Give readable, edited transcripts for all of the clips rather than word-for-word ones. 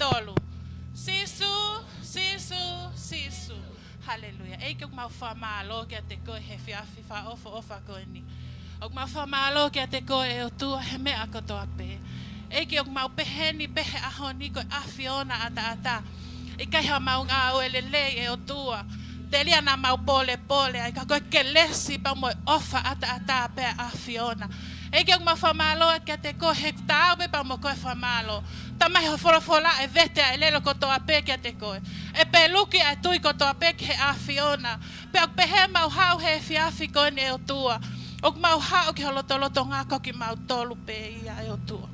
tolu. Sisu. Hallelujah. Ei que mau famalo que te ko he fiafi fa ofa ko ni. Og mau famalo que te ko e tu he me akoto ape. Ei que mau peheni pehe ahoni ko afiona ata. E kai ha mau nga o elele e o tua. Telia na mau pole ai ka ko ke lesi pa mo ofa ata pe afiona. E que mau famalo que te ko he taube pa mo ko famalo. Tamai ho fola e vete a elelo ko to ape que te ko. E peluki a tui ko to ape ke afiona. Pe ok pehe mau hau he fiafi ko ne o tua. Ok mau hau ke holoto nga ko ki mau tolu pe ia e o tua.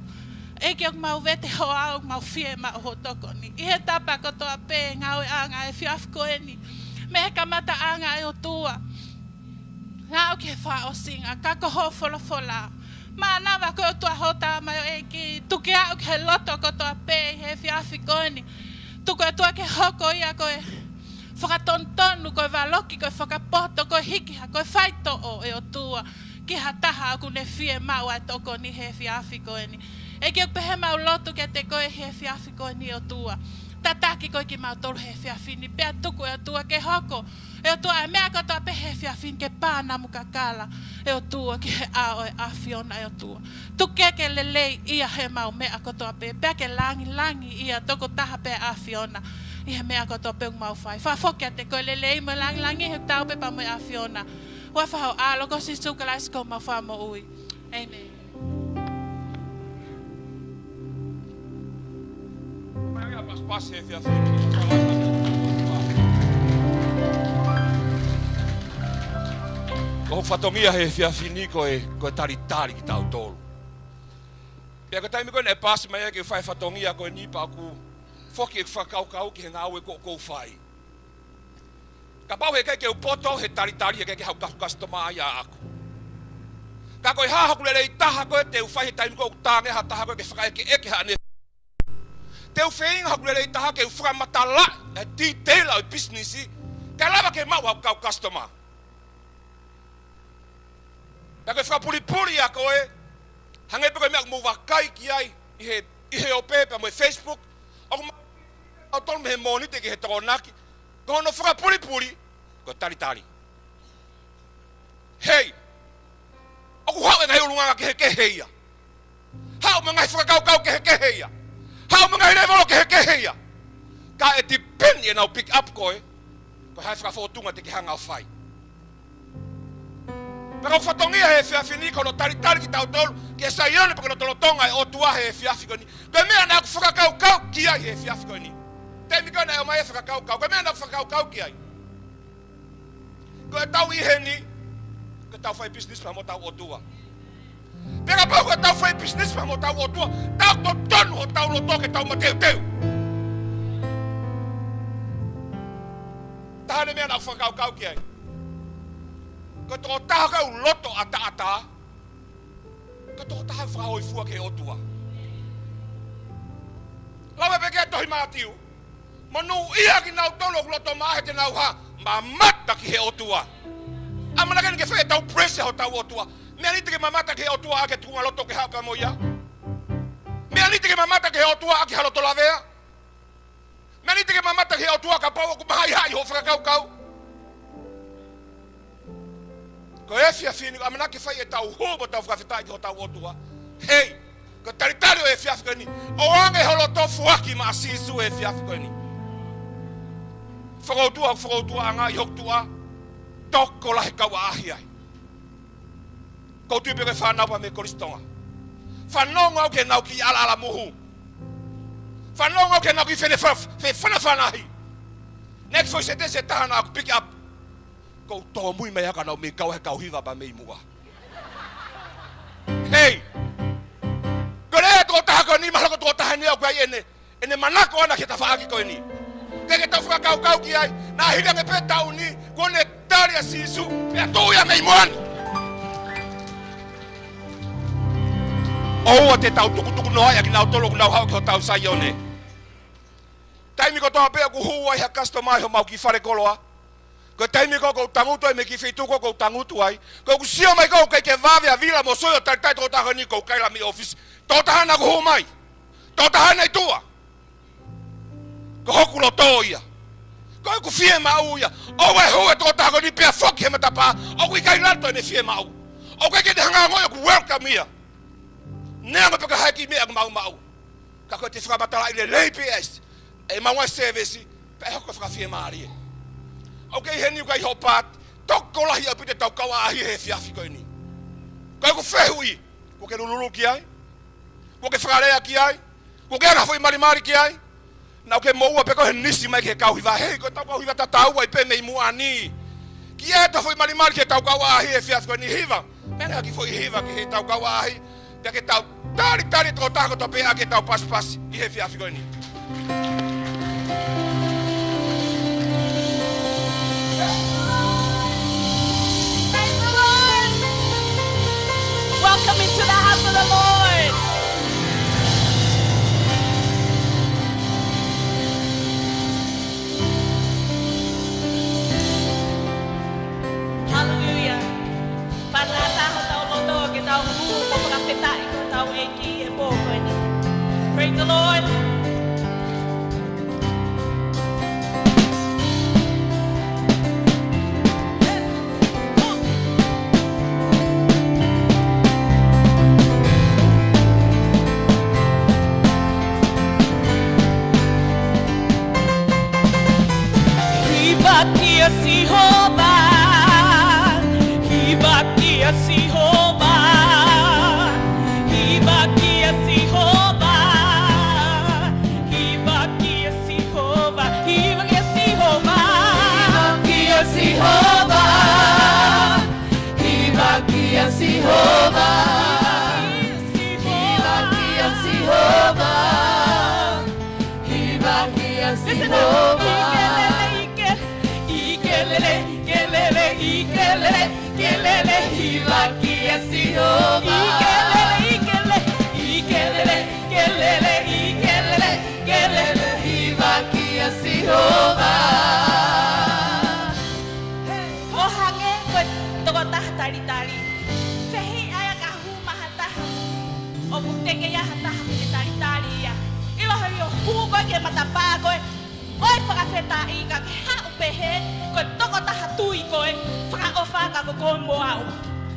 E que mau vete ho au mau fie mau ho toko ni. I he tapa ko to ape ngau anga e fiafi ko ni. Me he kamata anga e o tua. Ngau ke fa o singa kako ho fola. Mana va ko tua hota mai e ki tu ke au ke loto ko to ape he fiafi ko ni. Tu ko tua ke hoko ia ko e whakatontonu ko e waloki ko e whakapoto ko e hiki ha ko e whaito o e o tua. Ki ha taha aku ne fie mau ai toko ni he fiafi ko ni. E ki o pehe mau lotu ke te koe he fiafi ko ni o tua. Tataki ko ki mau tolu he fiafi ni pea tuku e o tua ke hoko. E o tua e mea ko toa pe he fiafi ke pāna muka kala. E o tua ki he ao e afiona e o tua. Tu ke lelei ia he mau mea ko toa pe. Pea ke langi ia toko taha pe afiona. I he mea ko toa pe mau fai. Whafokia te koe lelei mo langi he tau pe pa mo afiona. Ua whahau alo ko si sukalais ko mau wha mo ui. Amen. Passe e fia ko fatongia he fia fini ko tari ki tau tolu. Pea ko taimi ko ne passe mai ke fai fatongia ko ni pa ku foki e whakau ki he ngau e ko fai. Ka pau he ke o poto he tari he ke hau customer ai aku. Ka ko ha haku le taha ko te fai he taimi ko tange ha taha ko ke whakai ke eke ha ne teu fein hakulele taha ke ufra matala e detail au business ka lava ke mau hau customer ta ke fra puli a koe hange pe ko me mo vakai ki ai i he o pepe mo Facebook o tol me monite ke he tonaki ko no fra puli ko tari hey o hau ngai ulunga ke heia hau me ngai fra kau ke heia hau mga hinevolo ke heia. Ka e depend e nau pick up koe. Ko hai whakafotunga te ki hanga o whai. Pero o whatongia he whiawhini ko no tari ki tau tolu. Ki e saione pa kono tolotonga e o tua he whiawhi koe ni. Koe mea na aku whakakau ki ai he whiawhi koe ni. Te mi koe na e o mai e whakakau. Koe mea na aku whakakau ki ai. Koe tau ihe ni. Koe tau whai business pa mo tau o tua. Pega pau ko tau fai business pa mo tau o tua. Tau to tonu ho tau lo toke tau mateu. Tahane mea na whakau ki ai. Ko tō taha kau loto ata. Ko tō taha whahoi fua ke o tua. Lawe peke tohi mātiu. Manu ia ki nau tolo loto maahe te nau ha. Ma mata ki he o tua. Amanake ni ke whae tau pressure ho tau o tua. Mea ni te ke mamata ke he o tua ake tunga loto ke hauka mo ia. Mea ni te ke mamata ke he o tua ake haloto lavea. Mea ni te ke mamata ke he o tua ka pau aku mahai ho whakakau. Ko e whiawhini, amanake whai e tau hubo tau whakawhitai ki ho tau o tua. Hei, ko taritari o e whiawhi koe ni. O ange holoto fuaki ma asisu e whiawhi koe ni. Whakautua anga i hoktua. Toko lahe kau ahi ai. Ko tu pe whanau pa me koristonga. Whanau ngau ke nau ki ala muhu. Whanau ngau ke nau ki whanahi. Next voice se tahana aku pick up. Ko tō mui mei haka nau me kau he kau hiva pa mei mua. Hei! Ko rea tō taha koe ni mahala ko tō taha ni au kai ene manako ana ke ta whaaki koe ni. Ke tau whakakau ki ai. Nā hira me pe tau ni. Ko ne taria sisu. Pea tōia mei moani. Oua te tau tuku no ai ki nau tolo nau hau ki ho tau sai one. Taimi ko toha pea ku huu ai ha customer ho mau ki whare koloa. Ko taimi ko tangutu ai me ki whituko ko tangutu ai. Ko ku sio mai ko kai ke vavea vila mo soyo tai tō taha ni ko kai la mi office. Tō taha na ku huu mai. Tō taha nei tua. kulotoia. Koe ku fie mau ia. O e ho e tō tāko ni pia foki he matapa. O ku i kai lato e ne fie mau. O kai ke te hanga ngoia ku welcome ia. Nea ngā paka haiki mea ku mau mau. Ka koe te whakamatala i le lei PS. E maua service. Pe hoko whakafie maari e. O kei he ni kai hopat. Toko lahi au pite tau kawa ahi he fiafi koe ni. Koe ku whehui. Ko ke lululu ki ai. Ko ke whakarea ki ai. Ko ke anga fwoi marimari ki ai. Nau ke moua pe ko he nisi mai ke kau hiva. Hei ko tau kau hiva tataua i pe mei muani. Ki e ta fwoi marimari ke tau kawa ahi he fiafi koe ni hiva. Mena ki fwoi hiva ki he tau kawa ahi. Pea ke tau tari tō tāko tō pea ke tau pas i he fiafi koe ni. Welcome into the house of the Lord. Hallelujah. Praise the Lord.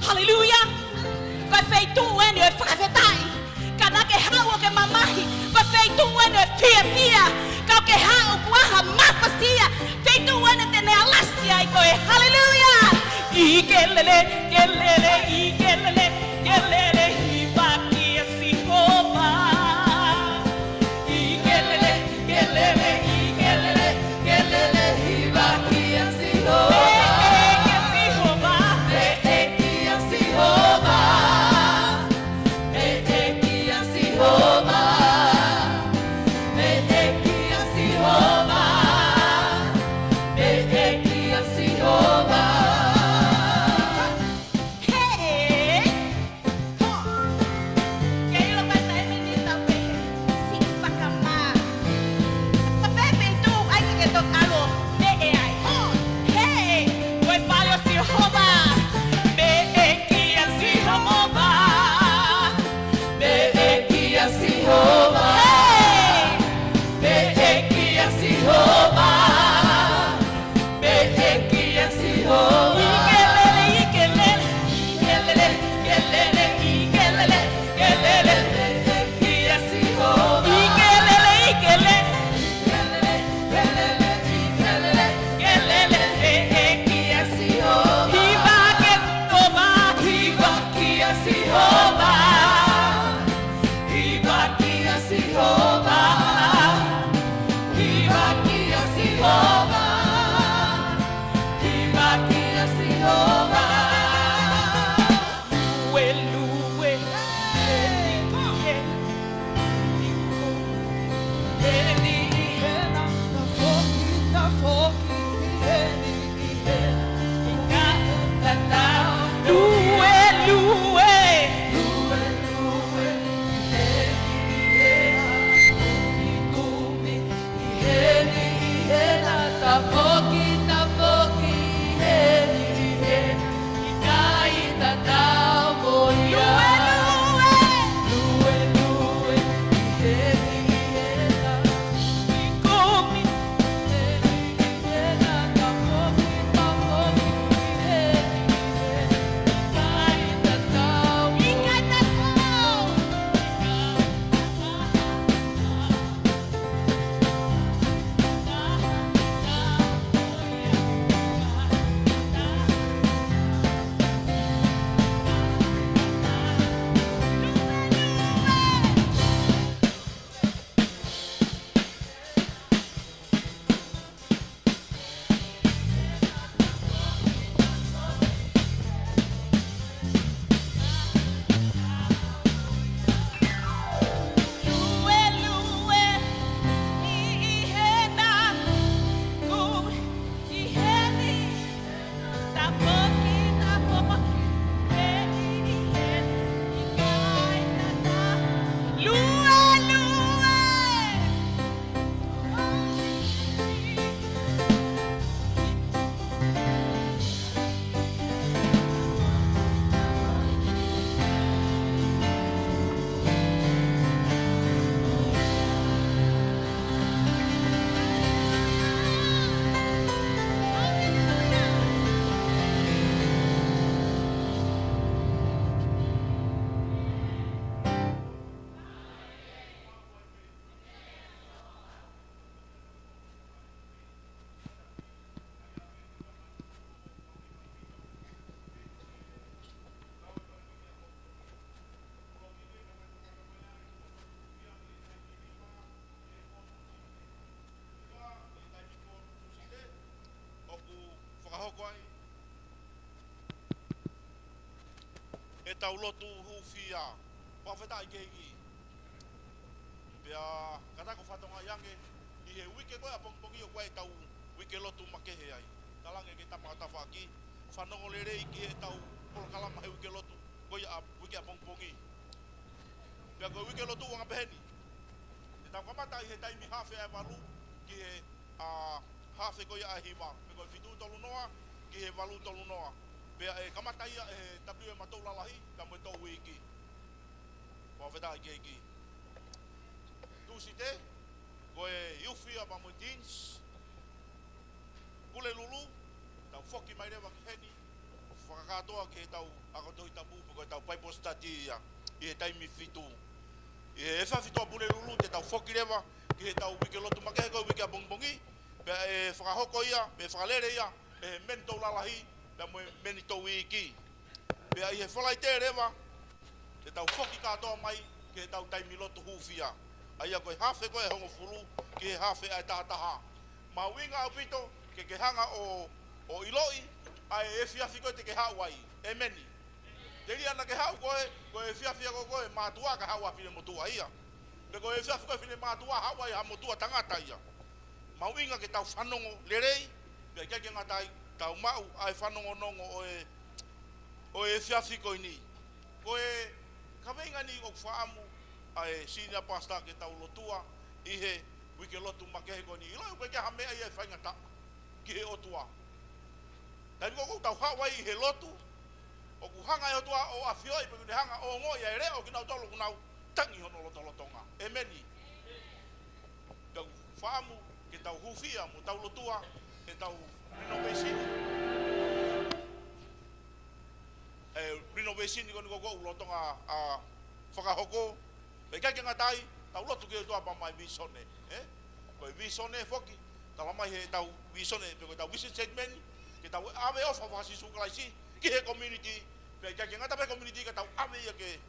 Hallelujah. Koe feitu enu e whakawhetai. Ka nake hao ke mamahi. Koe feitu enu e pia. Ka ke hao kuaha mafasia. Feitu enu te ne alasia i koe. Hallelujah. Ikelele, kelele, ikelele, kelele. Hibaki e sihova. Ikelele, kelele, ikelele, kelele. Hibaki e sihova. Hey! tau lotu hufia wafeta ikegi bia kata ko fatonga yange I he wike ko apong pongi o kwai tau wike lotu makehe ai talange ke tapa tafaki fanongo lere iki he tau pol kala mai wike lotu ko ya wike apong pongi bia ko wike lotu wanga beheni tau kamata I he taimi hafe ai valu ki he hafe ko ya hiwa ko fitu tolu noa ki he valu tolu noa bia kamata ia tapu e matou lalahi ka mo tau wiki wafeta ikegi tusite ko yufia ba mo dins kule lulu tau foki mai rewa heni fakatoa ke tau akoto tabu ko tau pai postati ia e taimi fitu e fa fitu bule lulu te tau foki rewa ke tau wike lotu make ko wike bongbongi be fakahoko ia be fakalere ia mento lalahi da mo menito wiki be ai he folai te rewa te tau foki katoa mai ke tau taimi lotu hufia ai ko hafe ko hongo fulu ke hafe ai tataha ma winga upito ke hanga o iloi ai e fia fiko te ke hawai e meni deri ana ke hau ko e fia ko ma tua ka hawa file motua ia be ko e fia fiko file ma tua hawai ha motua tangata ia ma winga ke tau fanongo lerei be ke ngatai tau mau ai fanongo nongo o e fia fiko ni ko e kavenga ni o faamu ai sina pasta ke tau lotua I he wike lotu makehe ko ni ilo ko ke hame ai fainga ta ki he otua dan ko tau Hawaii he lotu o ku hanga e otua o afio I pe hanga o ngo ia ere o kina tolo kunau tangi hono lotonga emeni tau faamu ke tau hufia mu tau lotua ke tau renovation ko go lotonga fakahoko e ka ke ngatai tau lotu ke to apa mai visone ko visone foki tala mai he tau visone ko tau vision segment ke tau ave of fasi su klaisi ki he community pe ka ke ngata community ka tau ave ya ke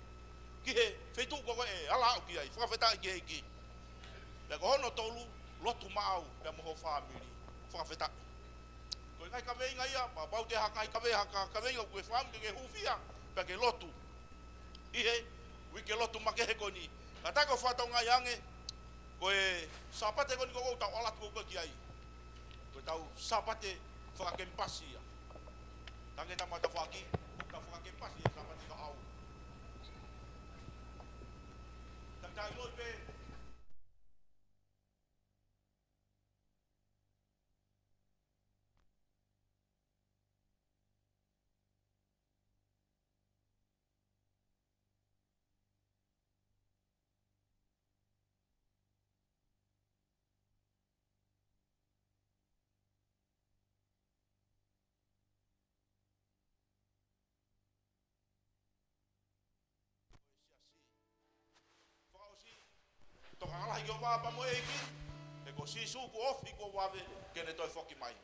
ki he fetu ko ala ki ai fa feta ki ki le ko no tolu lotu mau pe mo family fa feta ko ngai ka ve ngai ya ba bau te haka ka ve ko fam ke hufia pe ke lotu I he wike lotu makehe ko ni kata ko fatonga yange ko sapate ko ni ko tau alat ko ki ai ko tau sapate fa ke pasi ya tange ta mata faki ta fa ke pasi ya sapate ko au ta lo pe ala yo ba mo eki e ko si su ko ofi ko wave ke ne to foki mai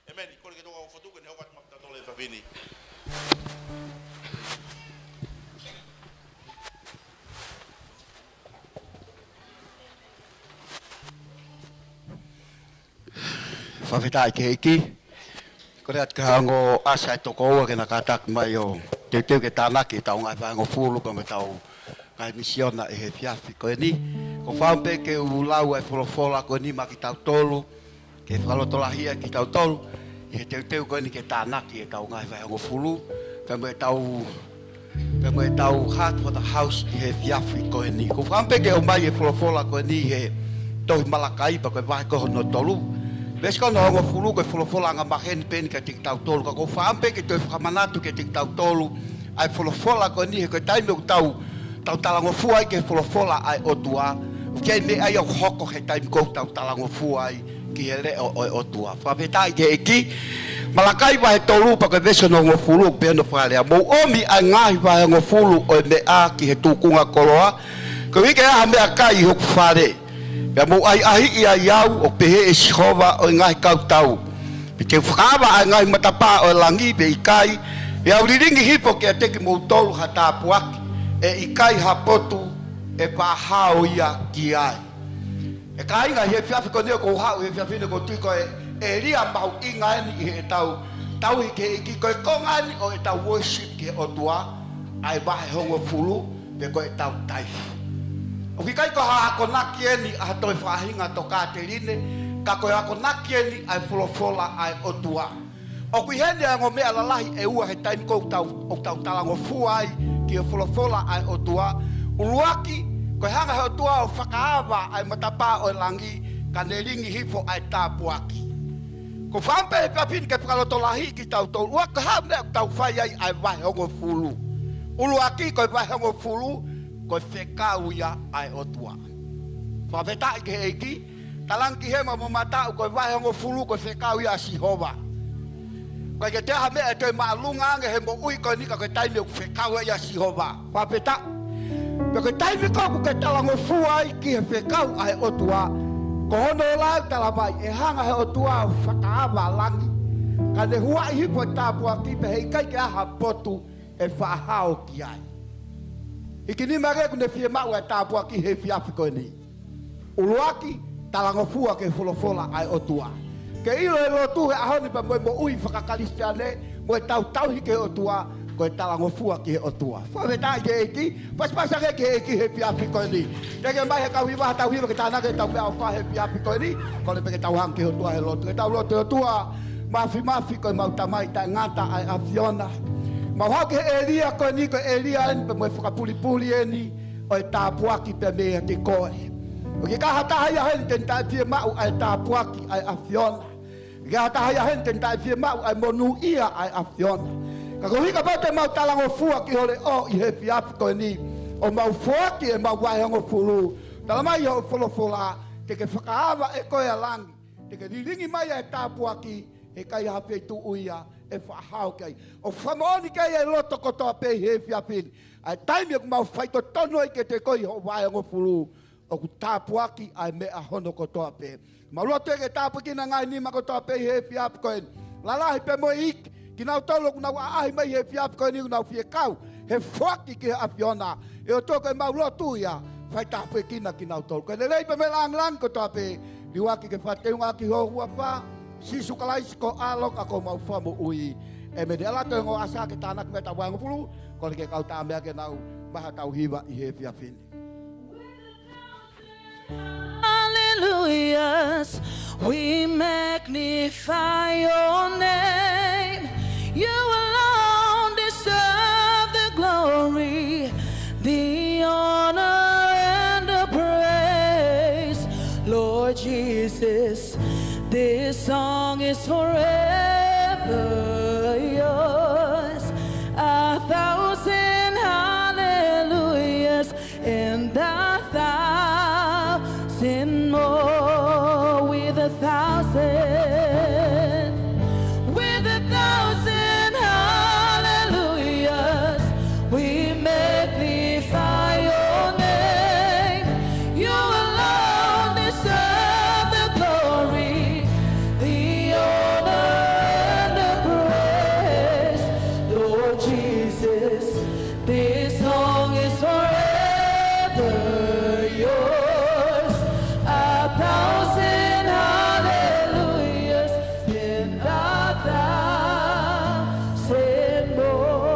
e meni ko ke to o fotu ke ne wat mata to le fa vini fa veta ke eki ko rat ka ngo asa to ko ke na katak mai yo te ke tanaki tau ngai ba ngo fulu ko tau kai misiona e he fiafi ko ni ko fampe ke ulau e folofola ko ni ma ki tau tolu ke falo tolahia ki tau tolu e te ko ni ke tanaki e tau ngai vai ngo fulu pe mo tau hat for the house e he fiafi ko ni ko fampe ke o mai e folofola ko ni he to malakai pa ko vai ko no tolu ves ko no ngo fulu ko folofola nga mahen pen ke tik tau tolu ko fampe ke to famanatu ke tik tau tolu ai folofola ko ni ko tai no tau talango fuai ke folofola ai otua ke me ai o hoko he time ko talango fuai ki hele o otua fa betai ke eki malakai vai tolu pa ke veso no fulu pe no fale mo omi angai vai ngo fulu o me a ki he tukunga koloa ko wi ke a me akai ho fale ya mo ai ia yau o pe e shova o ngai kau tau ke fava ngai matapa o langi be kai ya uriringi hipo ke te ki mo tolu hata puaki e ikai hapotu e pahao ia ki ai e kai nga he fiafi ko ne ko hao he fiafi ne ko tiko e ria mau inga ni e tau i ke ki ko ngani o e tau worship ke o tua ai vai hongo fulu pe ko tau tai o ki kai ko ha ko nakieni a toi fahinga to ka teline ka ko ha ko nakieni ai folofola ai otua o ki hende ngo me ala lahi e ua he time ko tau talango fuai ki folofola ai otua uluaki ko hanga he otua o whakaava ai matapa o langi kanelingi hifo ai tapuaki ko fampe ka pin ke pakaloto lahi ki tau tau ua ka ha me tau fai ai vai hongo fulu uluaki ko vai hongo fulu ko whekauia ai otua whaweta i ke eiki talangi hema mo mata ko vai hongo fulu ko whekauia a Sihova ko ke te ha me e te maalunga nge he mo ui ko nika ko taime ko whekauia a Sihova whaweta ko taime ko ke talango fuai ki he whekau ai otua ko hono lau talamai e hanga he otua whakaava langi ka ne hua i hipo tāpua ki pe hei kai ke aha potu e whaahao ki ai iki ni mare ku ne fie mau e tāpua ki he fiafiko ni uluaki talango fua ke folofola ai otua ke ilo e lotu he ahoni pa mo ui whakakalistiane mo e tau hi ke otua ko e talango fua ki he otua whaweta i ke eiki paspasa ke eiki he fiafiko ni teke mai he kau hiwa tau hiwa ke tāna ke tau mea o ka he fiafiko ni ko le peke tau hang ke otua he lotu ke tau lotu otua mafi ko mau tamai ta ngata ai afiona mau hau ke Elia ko ni ko Elia en pe mo whakapuli eni o e tāpuaki pe mea te koe o ke kaha taha ia hen ten tai fie mau ai tāpuaki ai afiona ke kaha taha ia hen ten tai fie mau ai monu ia ai afiona ka ko hika bote mau talango fua ki hore o i he fiafi ko ni o mau fuaki e mau waihango fulu talamai ho folofola te ke whakaava e koe alangi te ke riringi mai e tāpuaki e kai hape tu uia e whahau kai o whamoni kai e loto kotoa pe he fiapini ai taimi e mau whaito tono i ke te koi ho waihango fulu o ku tāpuaki ai mea hono kotoa pe maroto e ke tāpuaki na ngai nima kotoa pe he fiapi koe lalahi pe mo iki ki nau tolo ku nau aahi mai he fiapi koe ni ku nau fie kau he whaki ki he apiona e o toko e mau lotu ia whai tāpuaki na ki nau tolo koe le leipa me lang kotoa pe liwaki ke whateunga ki ho hua wha si sukalaisi ko alok ako mau famu ui e me de ala to ngo asa ke tanak me tawango fulu ko ke kau ta me ke nau maha tau hiwa i he fiafini Hallelujahs, we magnify your name. You alone deserve the glory, the honor and the praise. Lord Jesus, this song is forever yours. 1,000 hallelujahs and 1,000 more with 1,000. With 1,000 hallelujahs, we magnify your name. You alone deserve the glory, the honor and the praise. Lord Jesus, this song is forever yours. 1,000 hallelujahs and 1,000 more.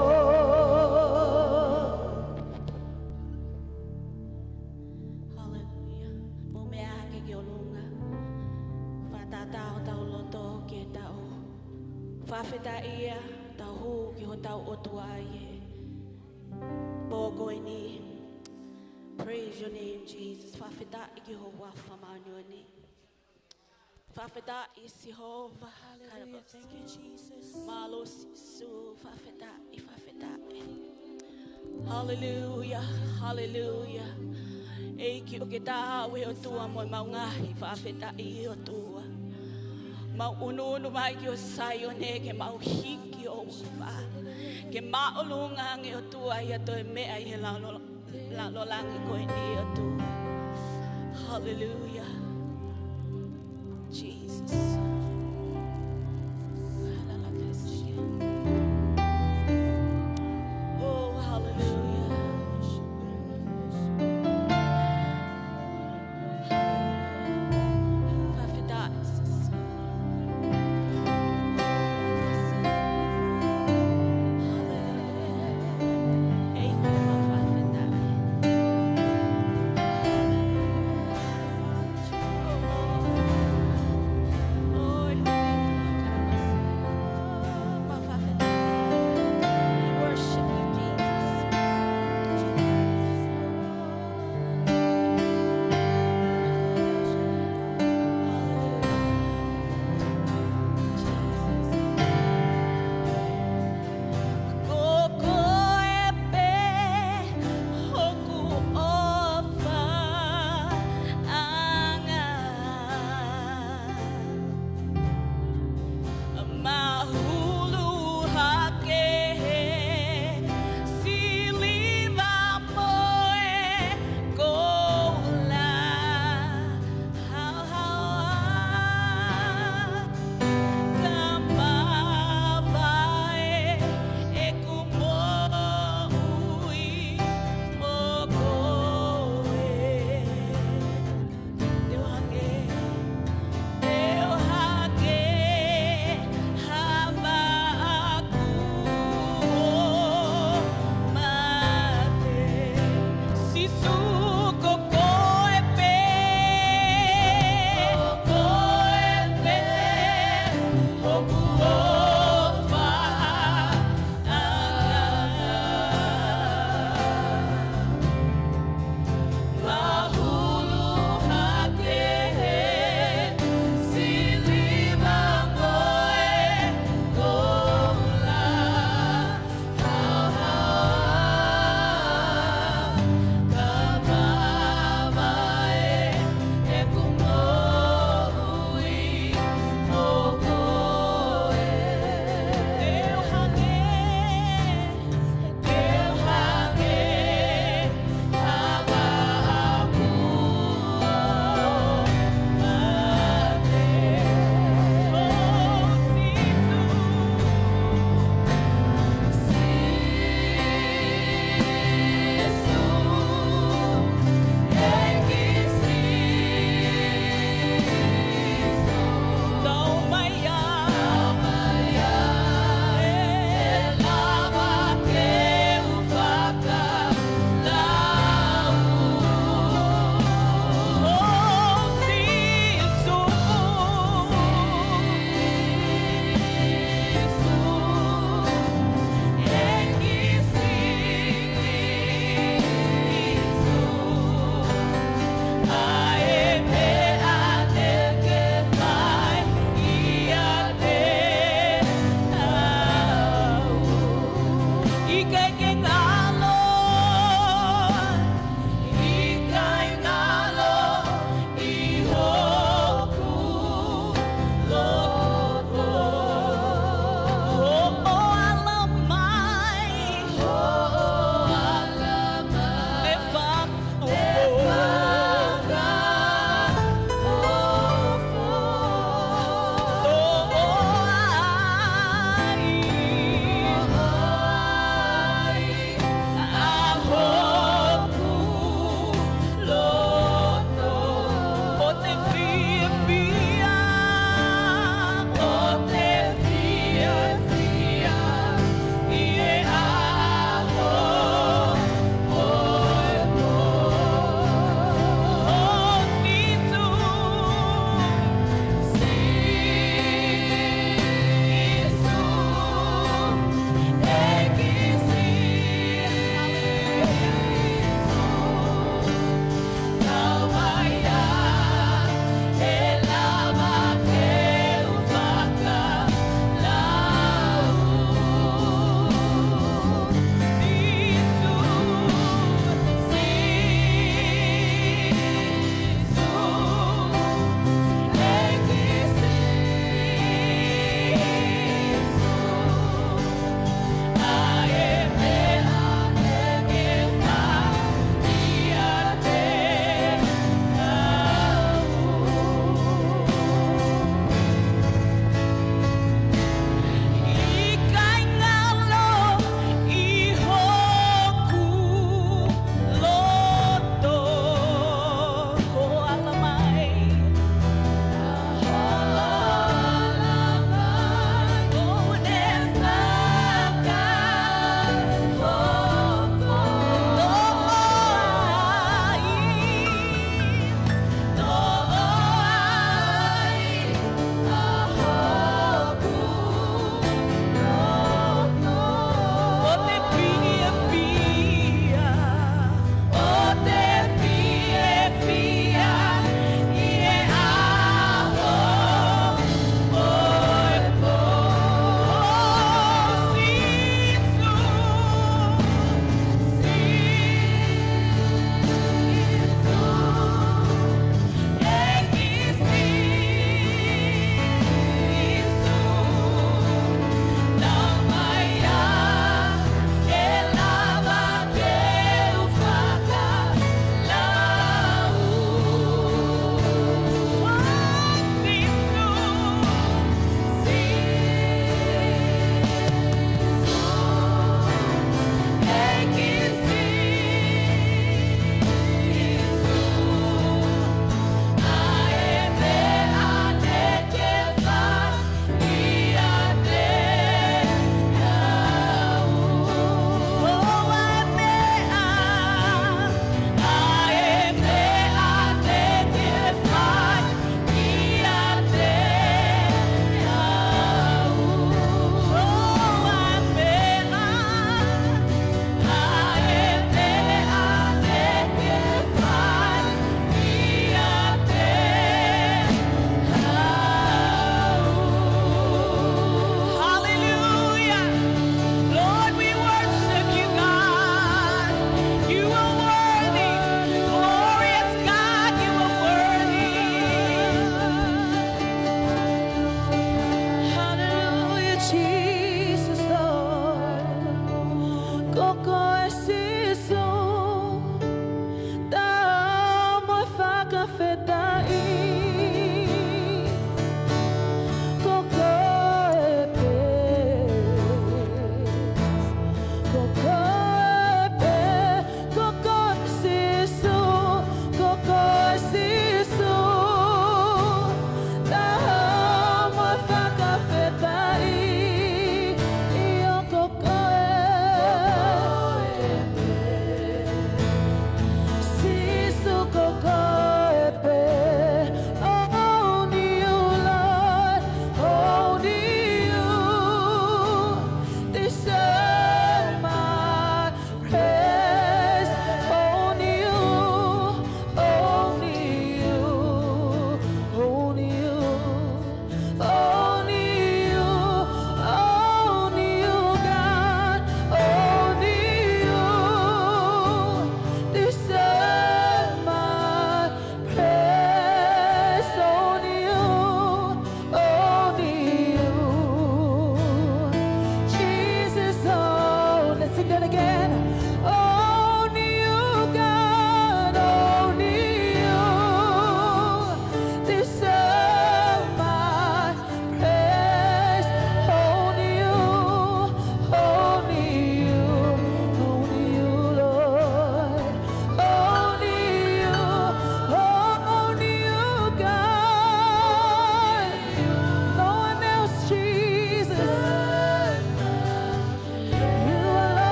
Hallelujah. Mo mea ke ke olunga. Fatata o tau loto ke tau. Fafeta ia tau hu ki ho tau otua ie. Bogo ini. Praise your name, Jesus. Fafeta iki ho wafa manuani. Fafeta is Jehovah. Hallelujah. Thank you, Jesus. Malo su fafeta ifafeta. Hallelujah. Hallelujah. Eiki o ke tawe o tua mo maungahi fafeta I o tua. Mau unu mai ki o sayone ke mau hiki o ufa. Ke maulunga nge o tua ia to mea I la langi ko ni o tua. Hallelujah. Jesus. Oh, hallelujah.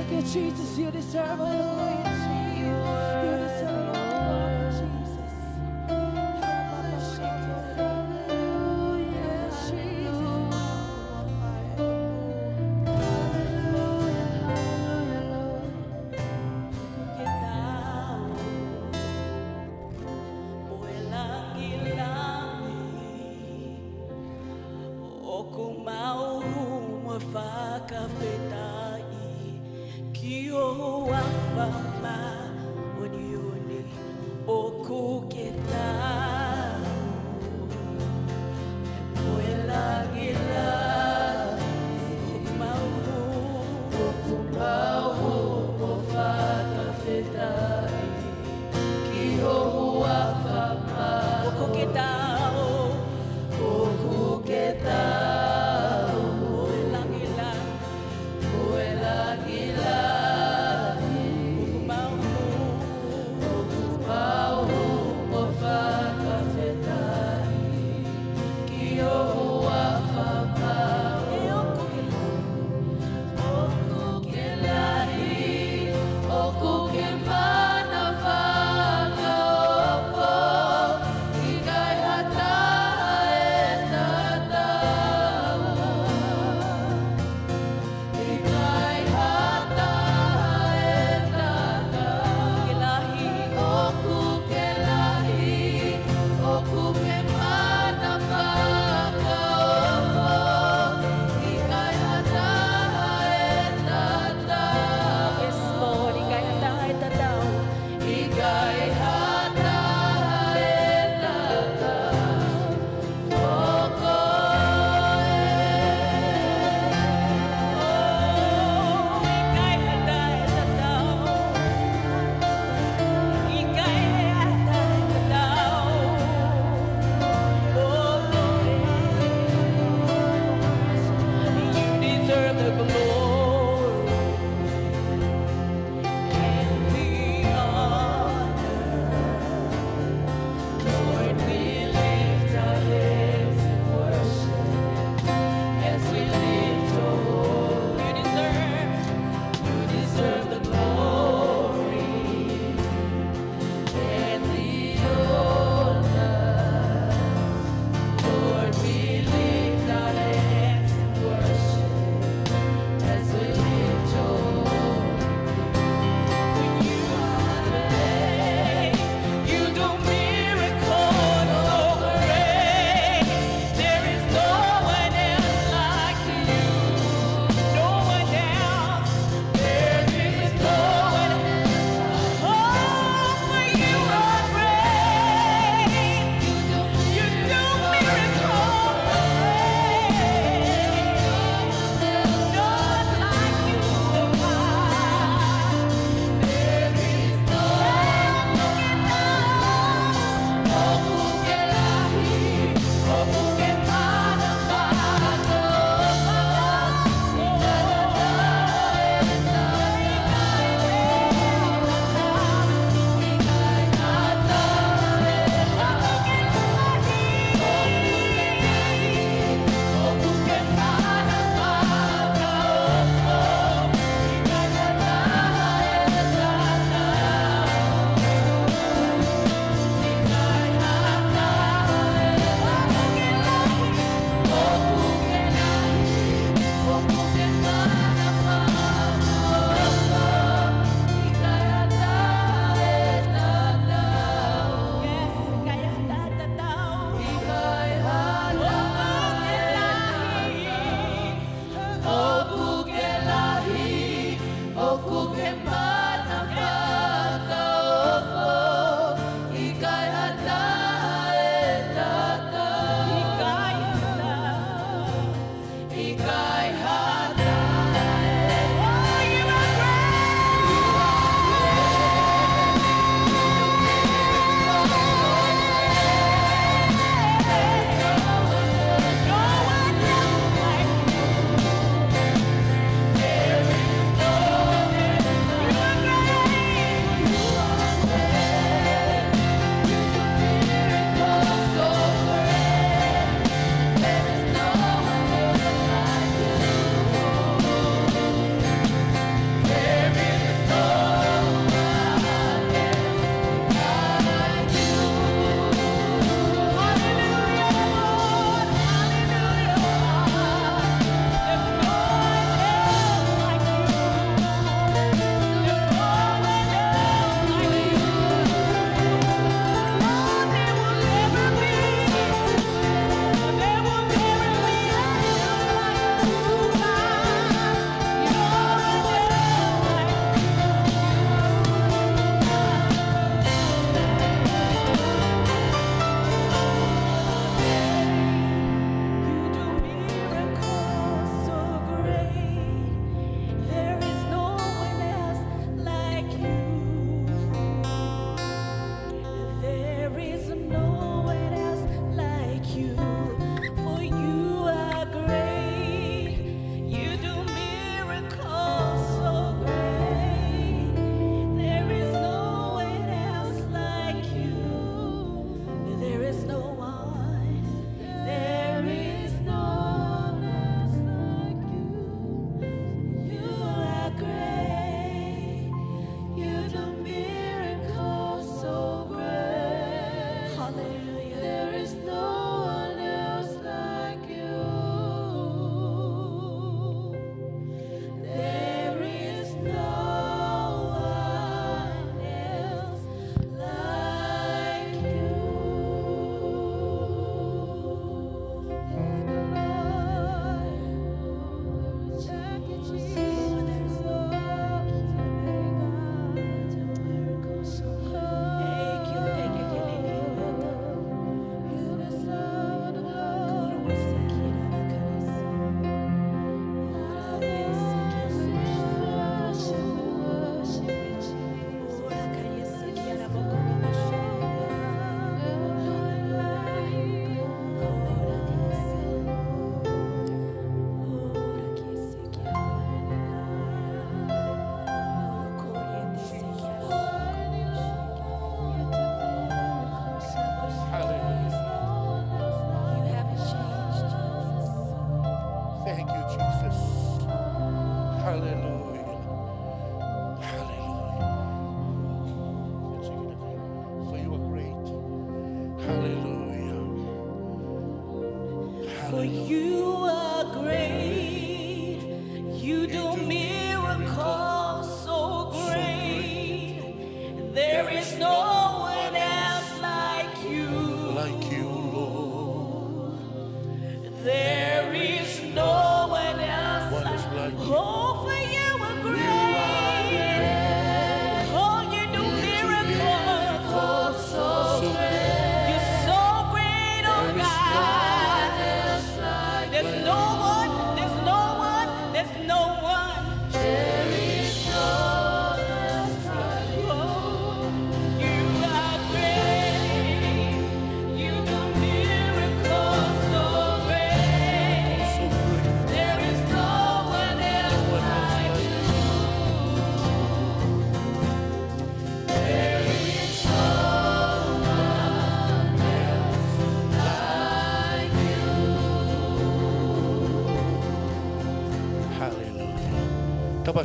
Thank you, Jesus. You deserve all the glory. You deserve all the honor, Jesus.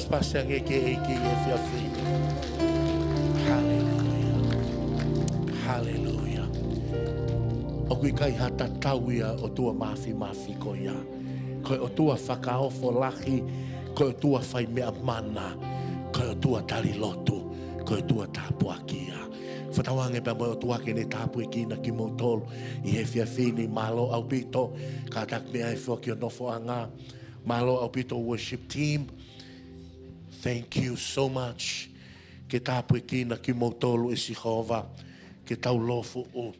pas yang e fia fini. Hallelujah. Hallelujah. O kui kai hata tauia o tua mafi ko ia. Koe o tua whakaofo lahi, koe o tua whai mea mana, koe o tua tari lotu, koe o tua tāpuakia. Whatawange pa mo o tua ke ne tāpui ki na ki mautolo, i he fia fini malo au pito, ka tak mea e whoki o nofo anga, malo au pito worship team. Thank you so much. Ke tāpui ki na ki mautolo e si hova, ke tau lofo o.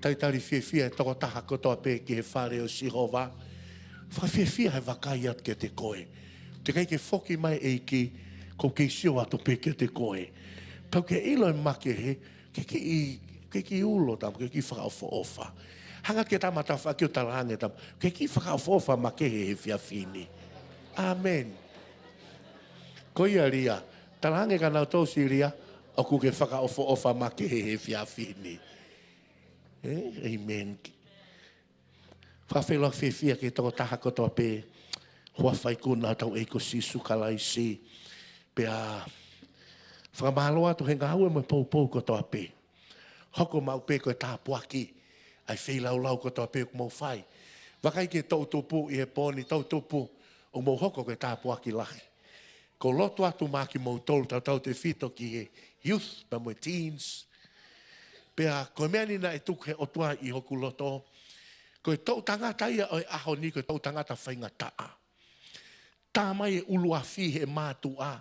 Taitari fia e toko taha kotoa pe ki he whare o Sihova. Fia he wakai at ke te koe. Te kai ke whoki mai e ki, ko ke sio ato pe ke te koe. Pau ke ilo e make he, ke ki ulo tam, ke ki whakaofo ofa. Hanga ke tamata whaki o talange tam, ke ki whakaofo ofa make he fia fini. Amen. Ko ia ria, talange ka nau tau si ria, o ku ke whakaofo ofa make he fia fini. Amen. Whawhelo whiwhia ke toko taha kotoa pe. Hua whai kuna tau eiko sisu kalai si. Pe a whakamahaloa tu henga haue mo pou kotoa pe. Hoko mau pe koe tā puaki. Ai whailau lau kotoa pe kumau whai. Wakai ke tau tupu i he poni tau tupu. O mau hoko koe tā puaki lahi. Ko loto atu maki mau tolu tau te whito ki he youth, pa mo teens. Pea, koe mea nina e tuke o tua i hoku loto. Koe tau tangata ia o e aho ni koe tau tangata whainga taa. Tā mai e ulu a fi he mātu a.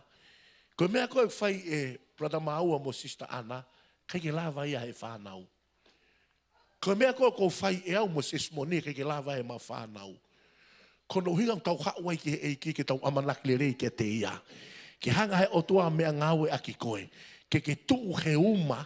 Koe mea koe whai e brother Maua mo sister Ana, kai ke lava ia he whanau. Koe mea koe ko whai e au mo sesmoni kai ke lava he ma whanau. Kono hingang tau hawai ki he eiki ke tau amanakle rei ke te ia. Ke hanga he o tua mea ngawe aki koe. Ke tuu he uma,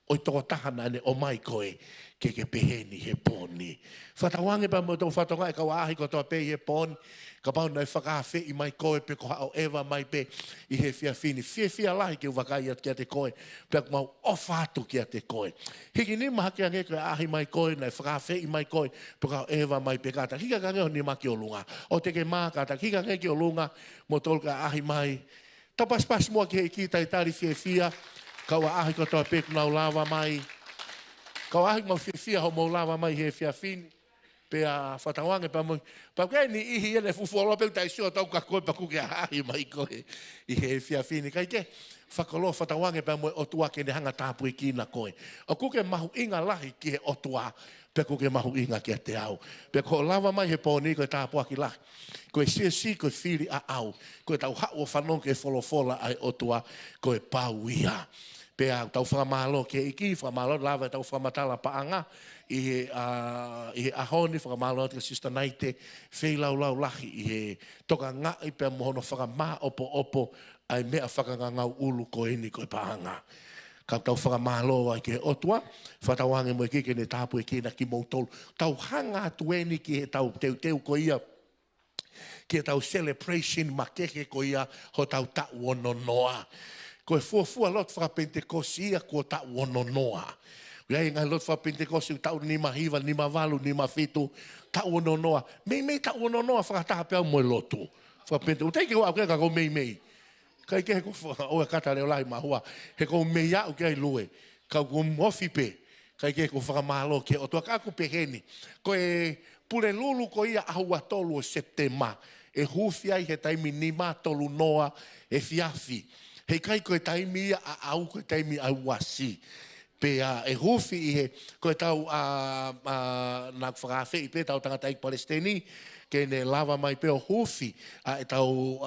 o i toko tahana ane o mai koe ke peheni he poni. Whatawange pa mo tau whatonga e kawa ahi ko toa pe he poni, ka pau nai whakawhi i mai koe pe ko hao ewa mai pe i he fia fini. Fia lahi ke wakai at kia te koe, pe mau ofatu kia te koe. Hiki ni maha kia nge koe ahi mai koe, nai whakawhi i mai koe, pe ko hao ewa mai pe kata. Hika ka ngeo ni ma ki o lunga. O te ke maa kata, hika nge ki o lunga, mo tolka ahi mai. Tapas mua ki he ki tai tari fia. Kaua ahi kotoa peku nau lava mai. Kaua ahi mau fia ho mau lava mai he fia fini. Pea whatawange pa mui. Pa kei ni ihi ene fufualoa peku tai sio tau ka koe pa kuke ahi mai koe. I he fia fini. Kai ke whakaloa whatawange pa mui o tua ke ne hanga tāpui ki na koe. O kuke mahu inga lahi ki he o tua. Pe kuke mahu inga ki te au. Pe ko lava mai he pōni koe tāpua ki lahi. Koe si koe whiri a au. Koe tau hao whanong ke wholofola ai o tua koe pau ia. Pea tau whakamalo ke iki, whakamalo lava tau whakamatala paanga i he ahoni whakamalo te sister Naite whailau lahi i he toka ngai pea mohono whakamā opo ai mea whakangangau ulu ko eni koe paanga. Ka tau whakamalo ai ke otua, whatawange mo ke ne tāpu e ke na ki mautolu. Tau hanga tueni ki he tau teu ko ia, ki he tau celebration makeke ko ia ho tau tau ono noa. Koe fuafua lot whaka Pentekosi ia kua ta wono noa. Iai ngai lot whaka Pentekosi tau ni mahiva, ni mawalu, ni mafitu, ta wono noa. Mei ta wono noa whaka taha pia moe lotu. Whaka Pentekosi, utei ke hoa ka ko mei. Kai ke ko oe kata leo lahi mahua. He ko mei au ke ai lue. Ka ko mofi pe. Kai ke ko whaka mahalo ke o tua kaku peheni. Koe pule lulu ko ia ahua tolu o Septema. E hufi ai he taimi ni ma tolu noa e fiafi. Hei kai koe taimi a au koe taimi a wasi. Pea e hufi i he koe tau nā whakawhi i pe tau tangata i Palestini ke ne lava mai pe o hufi e tau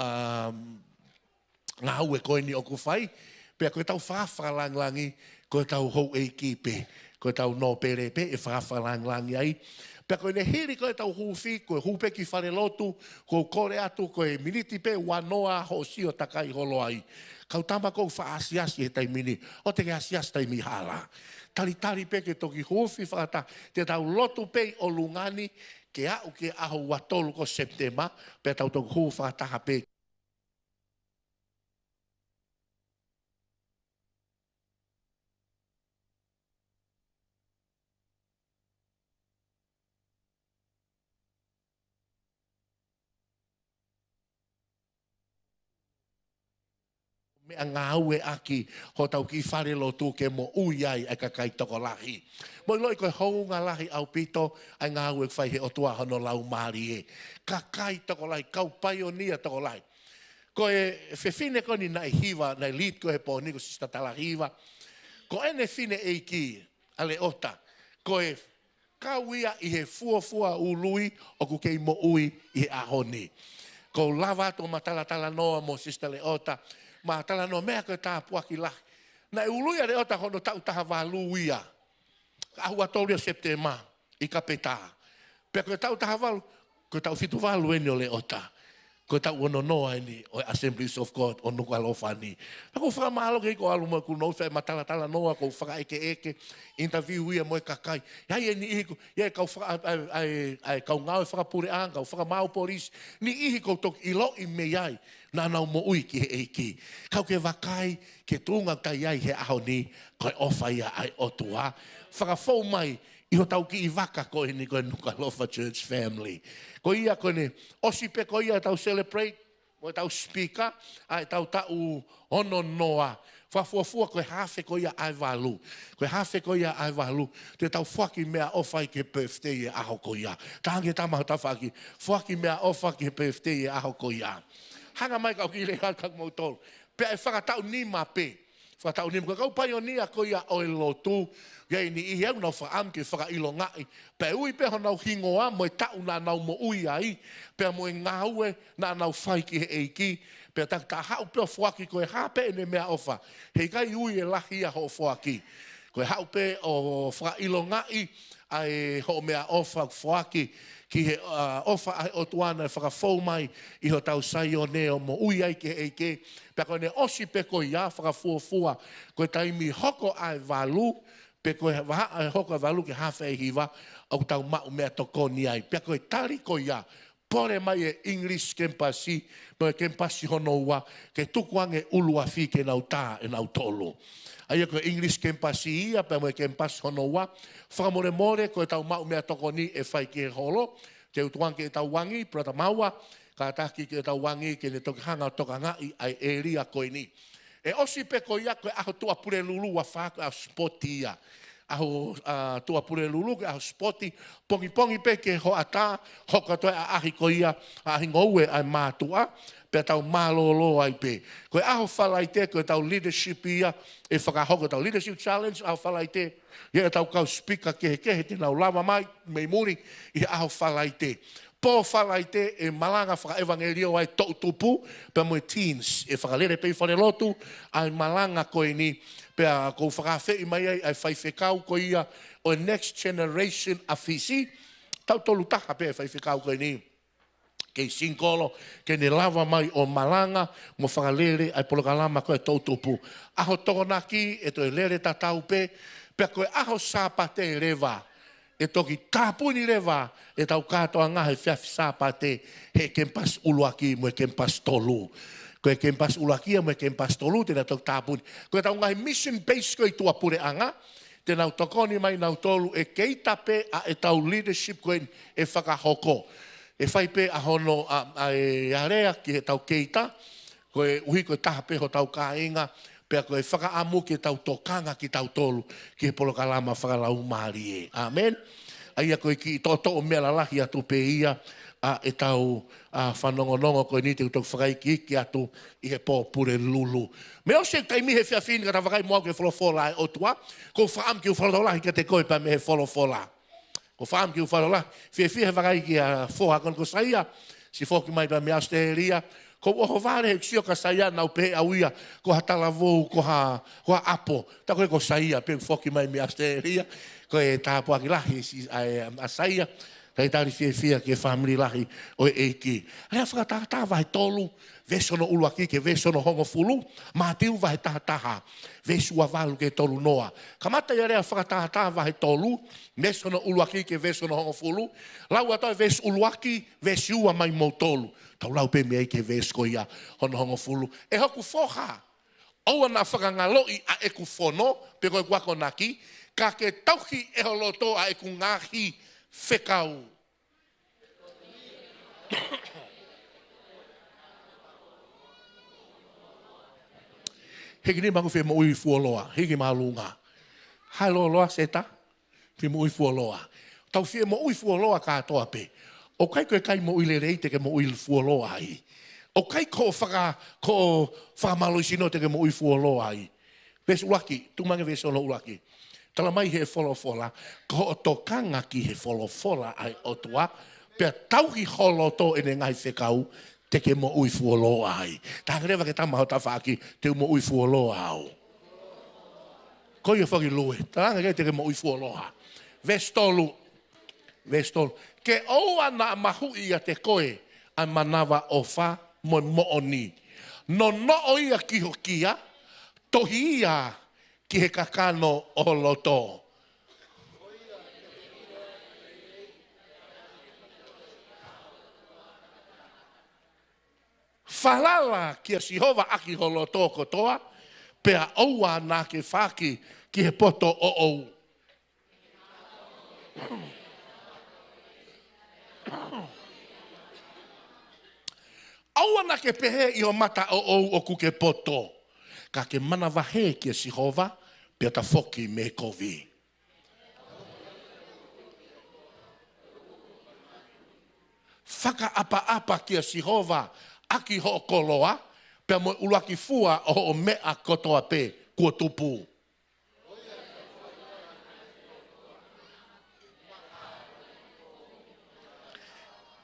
ngā hau e koe ni o kuwhai. Pea koe tau whawhakalanglangi koe tau hou e ki pe. Koe tau no pere pe e whawhakalanglangi ai. Pea koe ne hiri koe tau hufi, koe hupe ki whare lotu, koe kore atu, koe miniti pe wanoa ho sio takai holo ai. Kau tama kou whaasiasi he taimini, o te ke asiasi taimi hala. Tari pe ke toki hufi whakata, te tau lotu pe o lungani, ke au ke aho watolu ko Septema, pe tau toki hu whakataha pe. me a ngā ue aki ho tau ki whare lotu ke mo ui ai e ka kai toko lahi. Mo loi koe hou ngā lahi au pito ai ngā ue whai he otua hono lau maari e. Ka kai toko lahi, kau paionia toko lahi. Koe whewhine koni nai hiwa, nai lead koe po niko sista tala hiwa. Ko ene whine e ki, ale ota, koe kauia i he fuafua ului o ku kei mo ui i he ahoni. Ko lava to matala noa mo sista le ota, matala noa mea koe tā puaki lahi. Na e ului le ota hono tau taha walu ia. Ka ahua tauria septema i ka petā. Pea koe tau taha walu, koe tau fitu walu eni o le ota. Koe tau ono noa eni o Assemblies of God o nuku alofani. Ako whakamahalo kei ko alu mo ku nou whai matala noa ko whaka eke interview ia mo e kakai. Iai e ni ihi ko, iai kau ngāwe whakapure a, kau whakamau polis, ni ihi ko tok ilo i me iai na nau mo ui ki he eiki. Kau ke wakai ke tūnga tai iai he aho ni, koe ofa ia ai otua. Whakafou mai, iho tau ki i waka ko ni koe nuka lofa church family. Ko ia kone, osi pe ko ia tau celebrate, mo tau speaker, ai tau ono noa. Whafuafua koe hawhe ko ia ai walu. Koe hawhe ko ia ai walu. Te tau whaki mea ofa i ke birthday e aho ko ia. Tāngi tamahu ta whaki, whaki mea ofa ki he birthday e aho ko ia. Hanga mai kau ki le kakak mau tolu. Pea e whakatau ni ma pe. Whakatau ni ma kau paionia ko ia o e lotu. Iei ni ihi au nau whaam ke whakailo ngai. Pea ui pe honau hingoa mo e tau na nau mo ui ai. Pea mo e ngaue na nau whai ki he eiki. Pea ta hau pea whaki koe hape ene mea ofa. Hei kai ui e lahi a ho whaki. Koe hau pe o whakailo ngai ai ho mea ofa whaki. Ki he ofa ai o tuana e whakafou mai i ho tau sai o neo mo ui ai ki he eike. Pea koe ne osi pe koe ia whakafuafua. Koe taimi hoko ai walu. Pe koe waha hoko walu ke hawha e hiwa au tau mau mea tokoni ai. Pea koe tari ko ia, pore mai e English kempasi, mo e kempasi hono ua, ke tukuange ulua fi ke nau tā e nau tolu. Aia koe English kempasi ia, pea mo e kempasi hono ua, whakamore more koe tau mau mea tokoni e whai ke holo, te utuange e tau wangi, prata maua, ka taki ke tau wangi, ke ne toki hanga toka ngai ai e ria koe ni. E osi pe ko ia koe aho tua pure lulu wa whako a spoti ia. Aho tua pure lulu ke aho spoti. Pongi pe ke ho ata, hoka toi a ahi ko ia, ahi ngoue ai mātua, pe tau mālolo ai pe. Koe aho whalai te, koe tau leadership ia, e whakahoko tau leadership challenge, aho whalai te, ia tau kau speaker kehe te nau lava mai, mei muri, i aho whalai te. Po whalai te e malanga whakaevangelio ai tau tupu, pe moe teens, e whakalere pei whare lotu, ai malanga koe ni, pe a kou whakawhei mai ai whai whekau ko ia, o next generation a fisi, tau tolu taha pe whai whekau koe ni, kei sinkolo, ke ne lava mai o malanga, mo whakalere ai polokalama koe tau tupu. Aho tokonaki, e toi lere tatau pe, pe koe aho sāpate e rewa, e toki tāpuni rewa, e tau kātoa ngahe whiawhi sāpate, he kempas uluaki mo e kempas tolu. Koe kempas uluaki mo e kempas tolu, tēnā toki tāpuni. Koe tau ngahe mission base koe tua pure anga, tēnā tokoni mai nau tolu, e keitape a e tau leadership koe e whakahoko. E whaipe a hono a e area ki he tau keita, koe uhi koe tahape ho tau kāinga, pea koe whakaamu ki tau tokanga ki tau tolu, ki he polokalama whakalau maari e. Amen. Aia koe ki toto o mea lalahi atu pe ia, e tau whanongonongo koe ni te utok whakaiki ki atu i he pō pure lulu. Me o se taimi he whiawhini kata whakai moa ke wholofola e otua, ko whaam ki u whalolahi ka te koe pa me he wholofola. Ko whaam ki u whalolahi, whiawhi he whakaiki a whohakon ko saia, si whoki mai pa me austeria, ko oho vare he ksio ka saia nau pehe au ia, ko ha talavou, ko ha apo. Ta koe ko saia, pe whoki mai mi austeria, ko e tāpua ki lahi a saia, kai tari whiawhia ke family lahi o e eiki. Rea whakataha vahe tolu, vesono uluaki ke vesono hongo fulu, mātiu vahe taha, vesua valu ke tolu noa. Kamata ia rea whakataha vahe tolu, vesono uluaki ke vesono hongo fulu, lau atoe ves uluaki, vesiua mai mou tolu. Tau lau pe mea ke vesko ia hono hongo fulu. E hoku foha, oua na whakangaloi a eku fono, pe koe kwako naki, ka ke tauhi e holoto a eku ngahi whekau. Heki ni mangu whi mo ui fuoloa. Heki malunga. Hai loa seta. Whi mo ui fuoloa. Tau whi mo ui fuoloa katoa pe. O kai koe kai mo ui le rei te ke mo ui fuoloa ai. O kai ko whakamalo sino te ke mo ui fuoloa ai. Ves ulaki. Tumange ves ono ulaki. Tala mai he folofola. Ko o to kanga ki he folofola ai o tua. Pea tauhi holo to ene ngai whekau. Te ke mo ui fuoloa ai. Tā rewa ke tamaho ta whaaki, te mo ui fuoloa au. Ko ia whaki lue. Tā ngā te ke mo ui fuoloa. Vestolu. Ke oua na mahu ia te koe, a manawa o wha mo mooni. No o ia ki hokia, tohi ia ki he kakano o loto. Falala ki a Sihova aki holo tōko toa, pea oua nā ke whaki ki he poto o ou. Aua nā ke pehe i o mata o ou o kuke poto. Ka ke mana wahe ki a Sihova, pea ta whoki me kovi. Whaka apa ki a Sihova, aki ho koloa, pe mo ulaki fua o mea kotoa pe, kua tupu.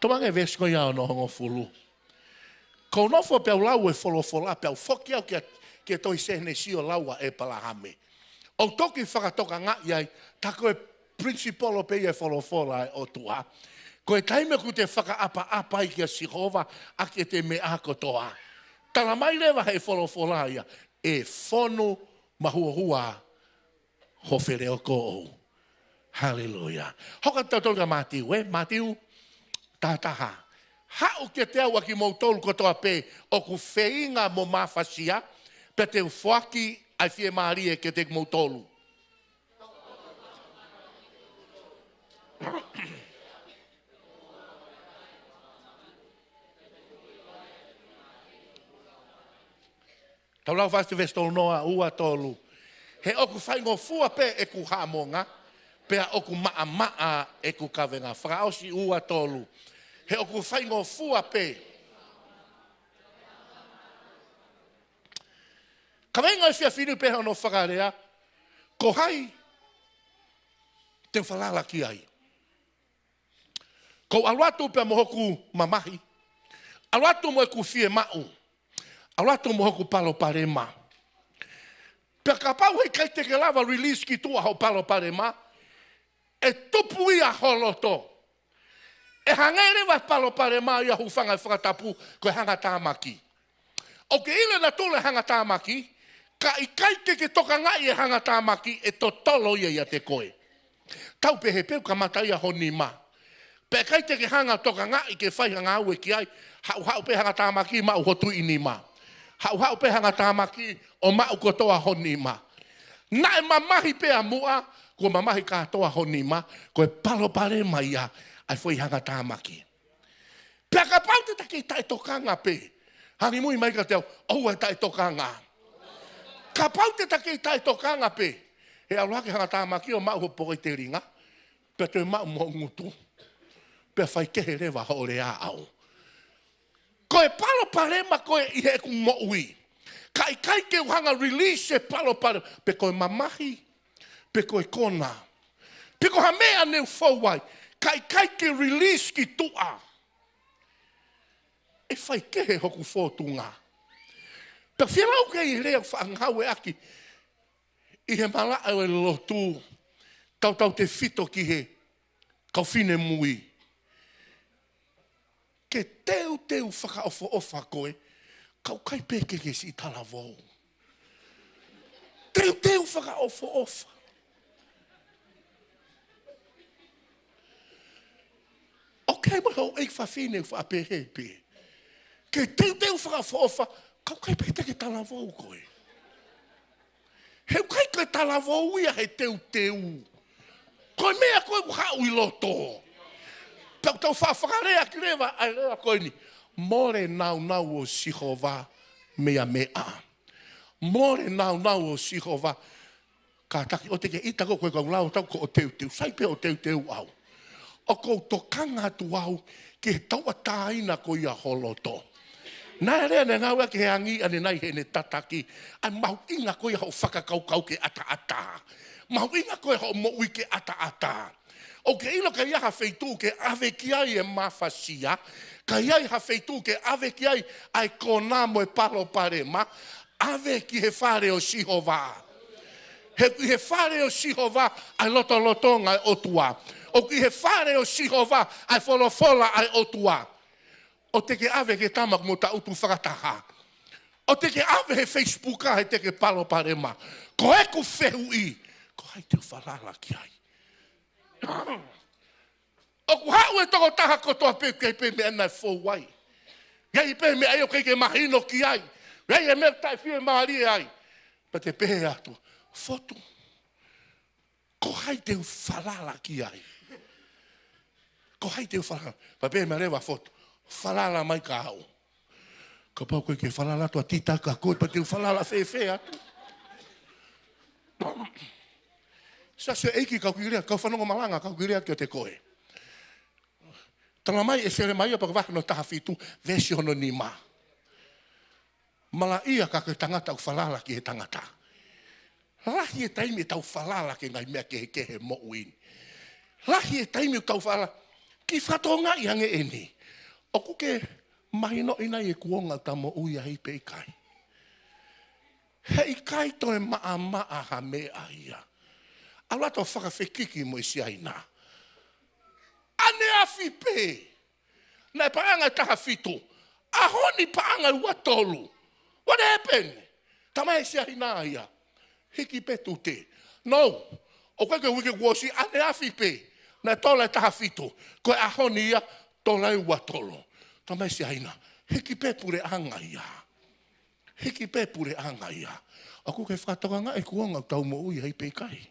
Tomange vesko ia no hongo fulu. Ko nofo pe lau e folofola, pe au foki au ki toi sehne sio laua e palahame. O toki whakatoka ngā iai, tako e principolo pe e folofola e o tua. Ko e taime ku te whakaapa i ki a Sihova, aki e te mea kotoa. Tala mai lewa he wholofola ia, e whonu mahuahua ho whereo ko ou. Hallelujah. Hoka tautoka Matiu, Matiu, tātaha. Hau ke te au aki mautolu kotoa pe, o ku wheinga mo mawhasia, pe te whaki ai fie maari e ke te mautolu. Tau lau whaste vestolu noa ua tolu. He oku whaingo fua pe e ku hamonga, pea oku maa e ku kawenga. Whakaosi ua tolu. He oku whaingo fua pe. Kawenga e fia whinu pe hano whakarea, ko hai te whalala ki ai. Ko aluatu pe mohoku mamahi, aluatu mo e ku fie mau. Aluatu mo hoku palo parema. Pea ka pau hei kai te ke lava release ki tua ho palo parema, e tupu ia holoto. E hangere wa palo parema ia hufanga e whakatapu ko e hanga tāmaki. O ke ile na tole hanga tāmaki, ka i kai ke toka ngai e hanga tāmaki e to tolo ia te koe. Tau pe he peu ka mata ia honi ma. Pe kai te ke hanga toka ngai ke whai hanga au e ki ai, hau pe hanga tāmaki ma uhotu ini ma. Hau pe hanga tāmaki o mau kotoa honi ma. Na e mamahi pe a mua, ko mamahi katoa honi ma, ko e palo pare mai ia, ai foi hanga tāmaki. Pea ka pau te take tai tokanga pe. Hangi mui mai ka teo, au e tai tokanga. Ka pau te take tai tokanga pe. He aluake hanga tāmaki o mau hopo i te ringa, pe te mau mo ngutu. Pea whai kehe rewa ho le a au. Ko e palo parema ko e ihe ku mo ui. Kai ke uhanga release e palo parema. Pe ko e mamahi. Pe ko e kona. Pe ko ha mea neu fauai. Kai ke release ki tua. E whai kehe hoku fōtunga. Pe whirau ke i rea whaangau e aki. I he mala au e lotu. Tau te fito ki he. Kau fine mui. Ke teu whakaofa koe, kau kai peke ke si tala vau. Teu whakaofa. O kei mo hau eik whawhine whapehe pe. Ke teu whakaofa, kau kai peke ke tala vau koe. Heu kai ke tala vau ia he teu. Koe mea koe hau i loto. Tau whawhakarea ki rewa, ai rewa koe ni. More nau o Sihova mea. More nau o Sihova. Ka taki o te ke ita ko koe kau lau tau ko o teu teu. Sai pe o teu teu au. O kou tokanga tu au ke taua tāina ko ia holoto. Nā rea ne ngāua ke hangi ane nai he ne tataki. Ai mau inga ko ia ho whakakaukau ke ata-ata. Mau inga ko ia ho moui ke ata-ata. O ke ilo ka ia ha feitu ke ave ki ai e mawhasia. Ka ia ha feitu ke ave ki ai ai kona mo e palo pare ma. Ave ki he whare o Sihova. He whare o Sihova ai lotonga ai otua. O ki he whare o Sihova ai wholofola ai otua. O te ke ave ke tamak mo ta utu whakataha. O te ke ave he Facebooka he te ke palo parema. Ko e ku whehu i. Ko hai te whalala ki ai. O ku hau e toko taha kotoa pe kei pe me anai fōwai. Iai pe me ai o kei ke mahino ki ai. Iai e me tai whie maari ai. Pa te pehe atu. Foto. Ko hai te whalala ki ai. Ko hai te whalala. Pa pehe me rewa foto. Whalala mai ka hau. Ka pau koe ke whalala tua titaka koe pa te whalala whewhe atu. Sa se eiki kau kirea, kau whanonga malanga kau kirea ki o te koe. Tanga mai e sere mai a paka no taha fitu, vesi hono ni ma. Mala ia ka ke tangata u whalala ki he tangata. Lahi e taimi tau whalala ke ngai mea ke he mo uin. Lahi e taimi tau whalala ki whatonga i hange eni. O kuke mahino ina e kuonga tamo uia hei pe ikai. Hei kai toe maa ha mea ia. Ala to whakawhekiki mo isi aina. Ane afi pe. Nai paanga taha fitu. Ahoni paanga ua tolu. What happened? Tama isi aina ia. Hiki pe tute. No. O koe ke wike wosi ane afi pe. Nai tola taha fitu. Koe ahoni ia tola ua tolu. Tama isi aina. Hiki pe pure anga ia. Hiki pe pure anga ia. Ako ke whatokanga e kuonga tau mo ui hei pe kai.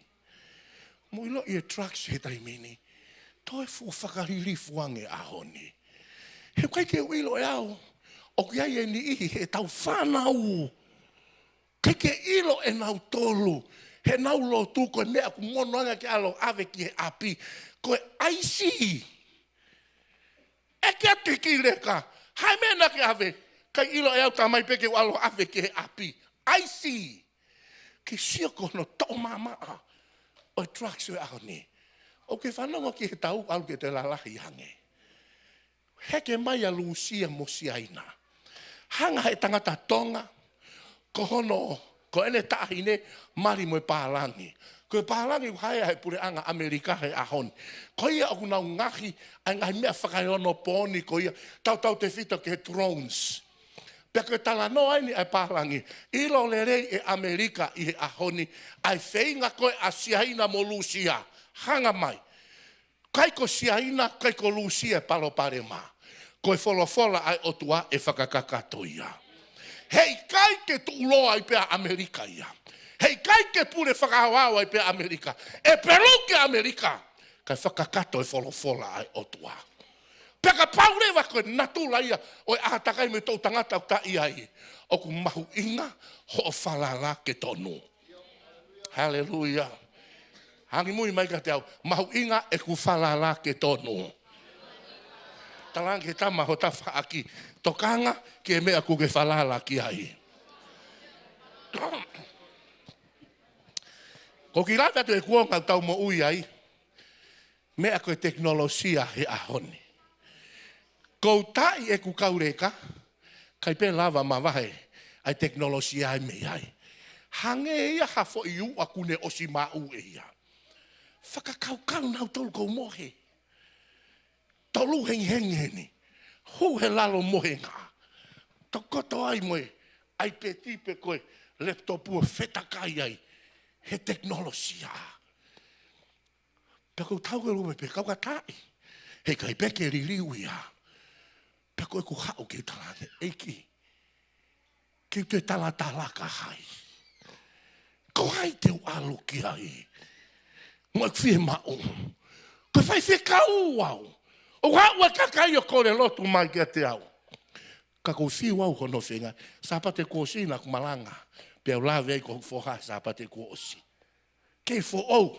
Mo ilo i e trucks he taimini. Toi fu whakariri fuange ahoni. He kai ke uilo e au. O ki ai e ni ihi he tau whanau. Kai ke ilo e nau tolu. He nau lo tu koe mea ku monoanga ke alo ave ki he api. Koe aisi. E ke ate ki reka. Hai mena ke ave. Kai ilo e au tamai peke alo ave ki he api. Aisi. Ke sio kono tau mamaa. O trucks e ahoni. O ke whanonga ki he tau au ke te lalahi hange. Heke mai a Lucia mo siaina. Hanga he tangata tonga. Ko hono, ko ene tahine, mari mo e pālangi. Ko e pālangi hae he pure anga Amerika he ahoni. Ko ia aku nau ngahi, ai ngahi mea whakaiono pōni ko ia. Tau te whita ke he drones. Pea koe tala no aini ai pālangi. Ilo le rei e Amerika i he ahoni. Ai wheinga koe a siaina mo Lucia. Hanga mai. Kai ko siaina, kai ko Lucia palo pare ma. Koe wholofola ai otua e whakakakato ia. Hei kai ke tuuloa i pea Amerika ia. Hei kai ke pure whakahawawa i pea Amerika. E peru ke Amerika. Kai whakakato e wholofola ai otua. Peka paurewa koe natula ia o e ahatakai me tau tangata ta iai. O ku mahu inga ho o whalala ke tonu. Hallelujah. Hangi mui mai ka te au. Mahu inga e ku whalala ke tonu. Talang ke tama ho ta whaaki. Tokanga ke mea ku ke whalala ki ai. Ko ki rata tu e kuonga tau mo ui ai. Mea koe teknolosia he ahoni. Kou tai e ku kaureka, kai pe lava mawahe, ai teknolosia ai mei ai. Hange ia hafo i u akune osi mau e ia. Whakakaukau nau tolu kou mohe. Tolu hengeni. Hu he lalo mohe ngā. Tokoto ai moe, ai pe tipe koe, laptopu whetakai ai. He teknolosia. Peko tau e lume pe kauka tai. He kai peke ririu ia. Peko e ku hau ke talane eiki. Ke te talatala ka hai. Ko hai te alu ki ai. Moe kwhie mao. Ko whai whekau au. O hau e kakai o kore lotu mai ke te au. Ka kou si wau hono whenga. Sapa te kōsina ku malanga. Pea la vei ko foha sa pa te ko osi. Ke fo o.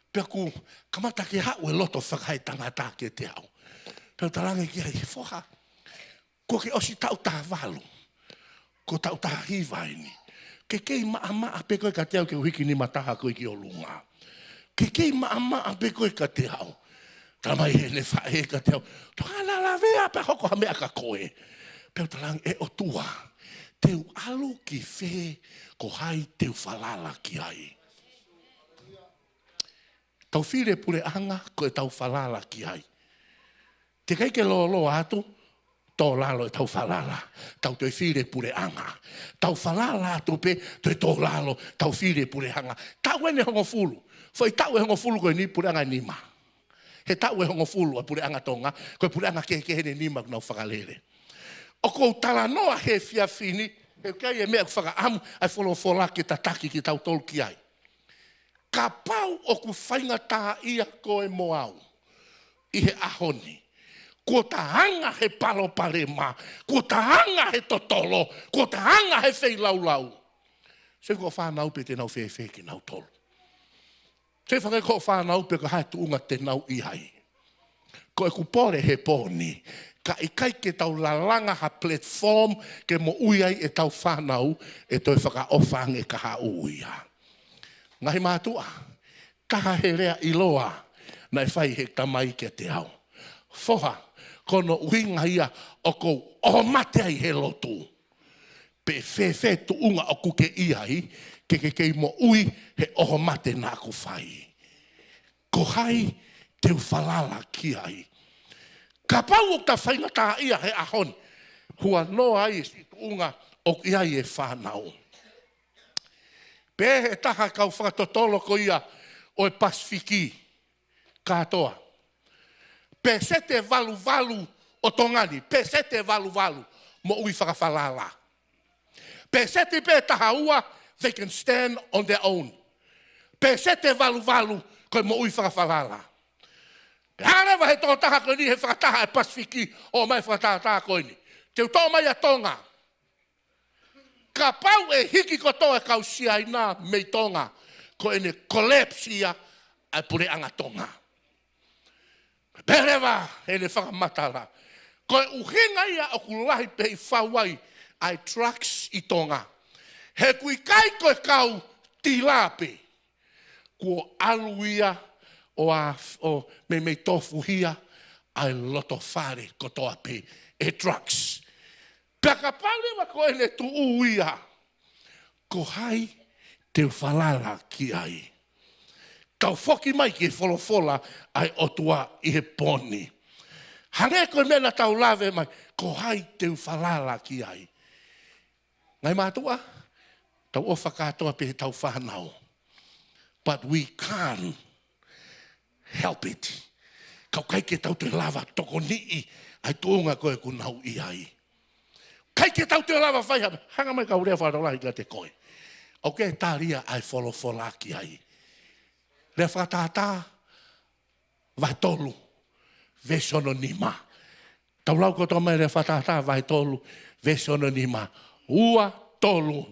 Pea ku kamata ke ha o loto whakai tangata ke te au. Pea talange ki ai foha. Ko ke osi tau ta walu. Ko tau ta hivaini. Ke kei maa pe koe ka te au ke uhiki ni mataha koe ki o lunga. Ke kei maa pe koe ka te au. Tamai he ne whae ka te au. Tohana la vea pe hoko ha mea ka koe. Pea talange e o tua. Teu alu ki whe ko hai teu whalala ki ai. Tau whire pure anga ko e tau whalala ki ai. Te kai ke lo atu, tō lalo e tau whalala. Tau te whire pure anga. Tau whalala atu pe, te tō lalo, tau whire pure anga. Tau ene hongo fulu. Foi tau e hongo fulu koe ni pure anga nima. He tau e hongo fulu a pure anga tonga, koe pure anga ke hene nima kuna whakalele. O kou tala noa he fia fini, he kai e mea whaka amu, ai wholofola ke tataki ki tau tolu ki ai. Ka pau o ku whainga tā ia koe mo au. I he ahoni. Ko ta hanga he palo pare ma. Ko ta hanga he totolo. Ko ta hanga he whei lau lau. Se ko whanau pe te nau whewhe ki nau tolu. Se whake ko whanau pe ka hae tuunga te nau i hai. Ko e ku pore he pōni. Ka i kai ke tau lalanga ha platform ke mo uiai e tau whanau e toi whaka ofang e ka ha uia. Ngahi mātua, kaha he rea iloa na e whai he tamai ke te au. Foha, kono uhinga ia o kou o mate ai he lotu. Pe whewhe tu unga o kuke iai, ke mo ui he oho mate nā ku whai. Ko hai teu whalala ki ai. Ka pau o ta whainga tā ia he ahon, hua noa ai si tu unga o iai e whanau. Pe he taha kau whakatotolo ko ia o e Pasifiki katoa. Pe sete valu o tongani, pe sete valu mo ui whakawhalala. Pe sete pe taha ua, they can stand on their own. Pe sete valu ko mo ui whakawhalala. Pe harewa he tō taha ko ni he whakataha e Pasifiki o mai whakataha ko ni. Te utō mai a tonga. Ka pau e hiki kotoa e kau siai nā mei tonga ko ene kolepsia ai pure anga tonga. Perewa ene whakamatala. Ko e uhinga ia o kulahi pe i whawai ai trucks i tonga. He kui kai ko e kau tilape. Ko aluia o mei tofu hia ai loto whare kotoa pe e trucks. Paka pale ko ene tu uia. Ko hai te whalala ki ai. Kau whoki mai ki e wholofola ai otua i he poni. Hange koe mena tau lawe mai. Ko hai te whalala ki ai. Ngai mātua, tau o whakatoa pe he tau whanau. But we can't help it. Kau kai ke tau te lava toko nii ai tuunga koe kunau i ai. Kai ke tau te lava whai hanga mai kau rea whanolahi ka te koe. O ke tāria ai wholofola ki ai. Rea whakatata, vai tolu, vesono nima. Tau lau koto mai rea whakatata, vai tolu, vesono nima. Ua tolu.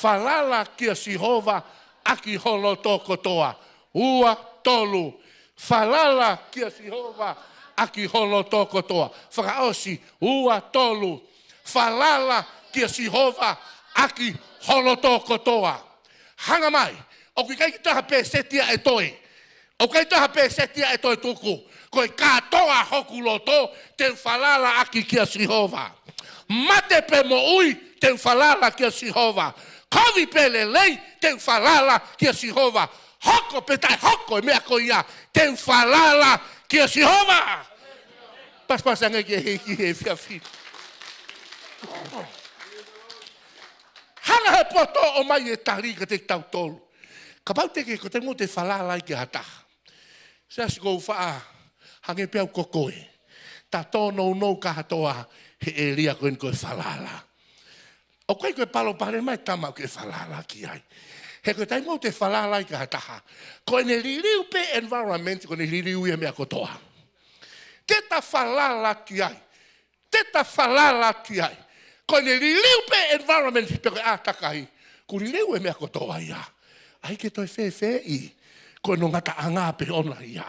Whalala kia Sihova, aki holo toko toa. Ua tolu. Whalala kia Sihova, aki holo toko toa. Whakaosi, ua tolu. Whalala kia Sihova, aki holo toko toa. Hanga mai, o ki kai taha pe setia e toi. O kai taha pe setia e toi tuku. Koe katoa hoku loto, te whalala aki kia Sihova. Mate pe mo ui, te whalala kia Sihova. Kovi pe lelei, te whalala kia Sihova. Hoko pe tai hoko e mea ko ia, te whalala kia Sihova. Paspasanga ki he fia fina. Hanga he poto o mai e tarika te tau tolu. Ka pau teke ko te mo te whalala i ki hataha. Sea si kou whaa hange peau kokoe. Ta tōnou nou ka hatoa he e ria koe koe whalala. O koe koe palo pare mai tamau ke whalala ki ai. He koe tai mo te whalala i ki hataha. Koe ne ririu pe environment, koe ne ririu ia mea kotoa. Te ta whalala ki ai. Te ta whalala ki ai. Koe ne ririu pe environment pe koe ātakai. Kuri leu e mea kotoa ia. Ai ke toi fe i. Koe no ngata anga pe ona ia.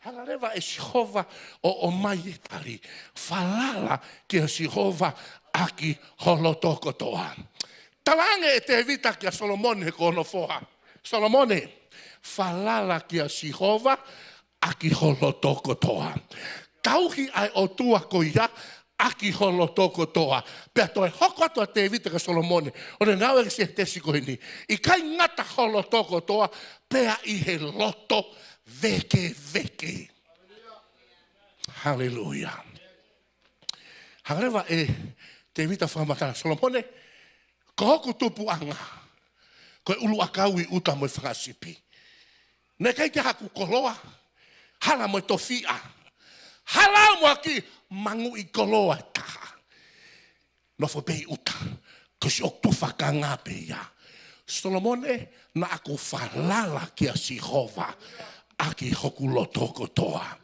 Hanga rewa e Jehova o mai e tari. Falala kia Jehova aki holoto kotoa. Talange e te vita kia Solomone kono foha. Solomone, falala kia Jehova aki holoto kotoa. Tauhi ai o tua koia aki holoto kotoa. Pea toi hoko atua te vita kia Solomone. O ne ngau e se te sikoini. I kai ngata holoto kotoa. Pea i he loto veke. Halleluja. Hangarewa e te vita whamatara Solomone. Ko hoku tupu anga. Ko ulu akaui uta mo whakasipi. Ne kai te haku koloa. Hala mo tofia. Hala mo aki mangu i koloa taha. No fo pei uta. Kasi o tufa ka ngā peia. Solomone na aku falala kia Jehova aki hoku loto kotoa.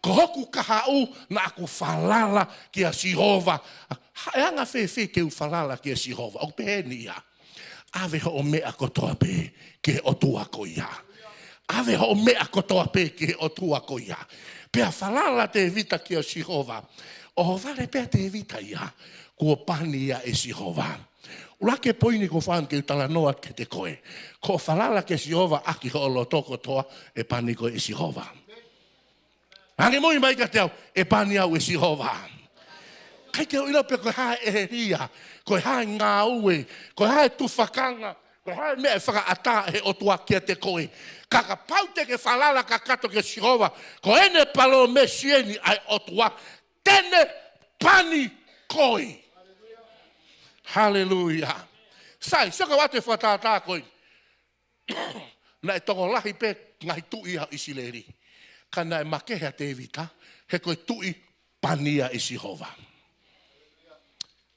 Ko hoku kahau na aku falala kia Jehova. E anga fe ke u falala kia Jehova. O peheni ia. Ave ho o mea kotoa pe ke o tua ko ia. Ave ho o mea kotoa pe ke o tua ko ia. Pea falala te vita kia Jehova. O vale pea te vita ia. Kua pani ia e Jehova. Ulake poini ko whan ke utala noa ke te koe. Ko falala ke Jehova aki ho lo toko toa e pani ko e Jehova. Hange moi mai ka te au e pani au e Jehova. Kai ke ina pe ko hae e ria. Ko hae ngā ue. Ko hae tufakanga. Ko hae mea e whaka ata e o tua kia te koe. Kaka paute ke falala ka kato ke Jehova. Ko ene palo me sieni ai o tua. Tene pani koe. Halleluja. Sai, saka wate whatata koe. Na e tongo lahi pe ngai tui ha isileri. Kana e makehea te vita, he koe tui pania e Jehova.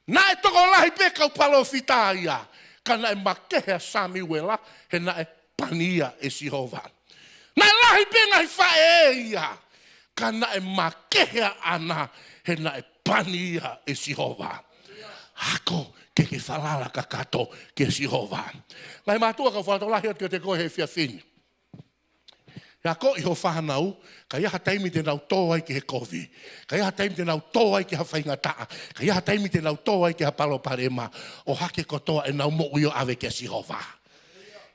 Na e tongo lahi pe kau palo fita ia. Kana e makehea Samuela, he na e pania e Jehova. Na e lahi pe ngai whae ia. Kana e makehea ana, he na e pania e Jehova. Hako ke falala kakato ke Jehova. Ngai mātua ka whanau lahi at te koe he fia fini. Ia ko i ho whanau, ka iaha taimi te nau tōai ke he kovi. Ka iaha taimi te nau tōai ke ha whaingataa. Ka iaha taimi te nau tōai ke ha palo parema. O hake kotoa e nau mo uio ave ke Jehova.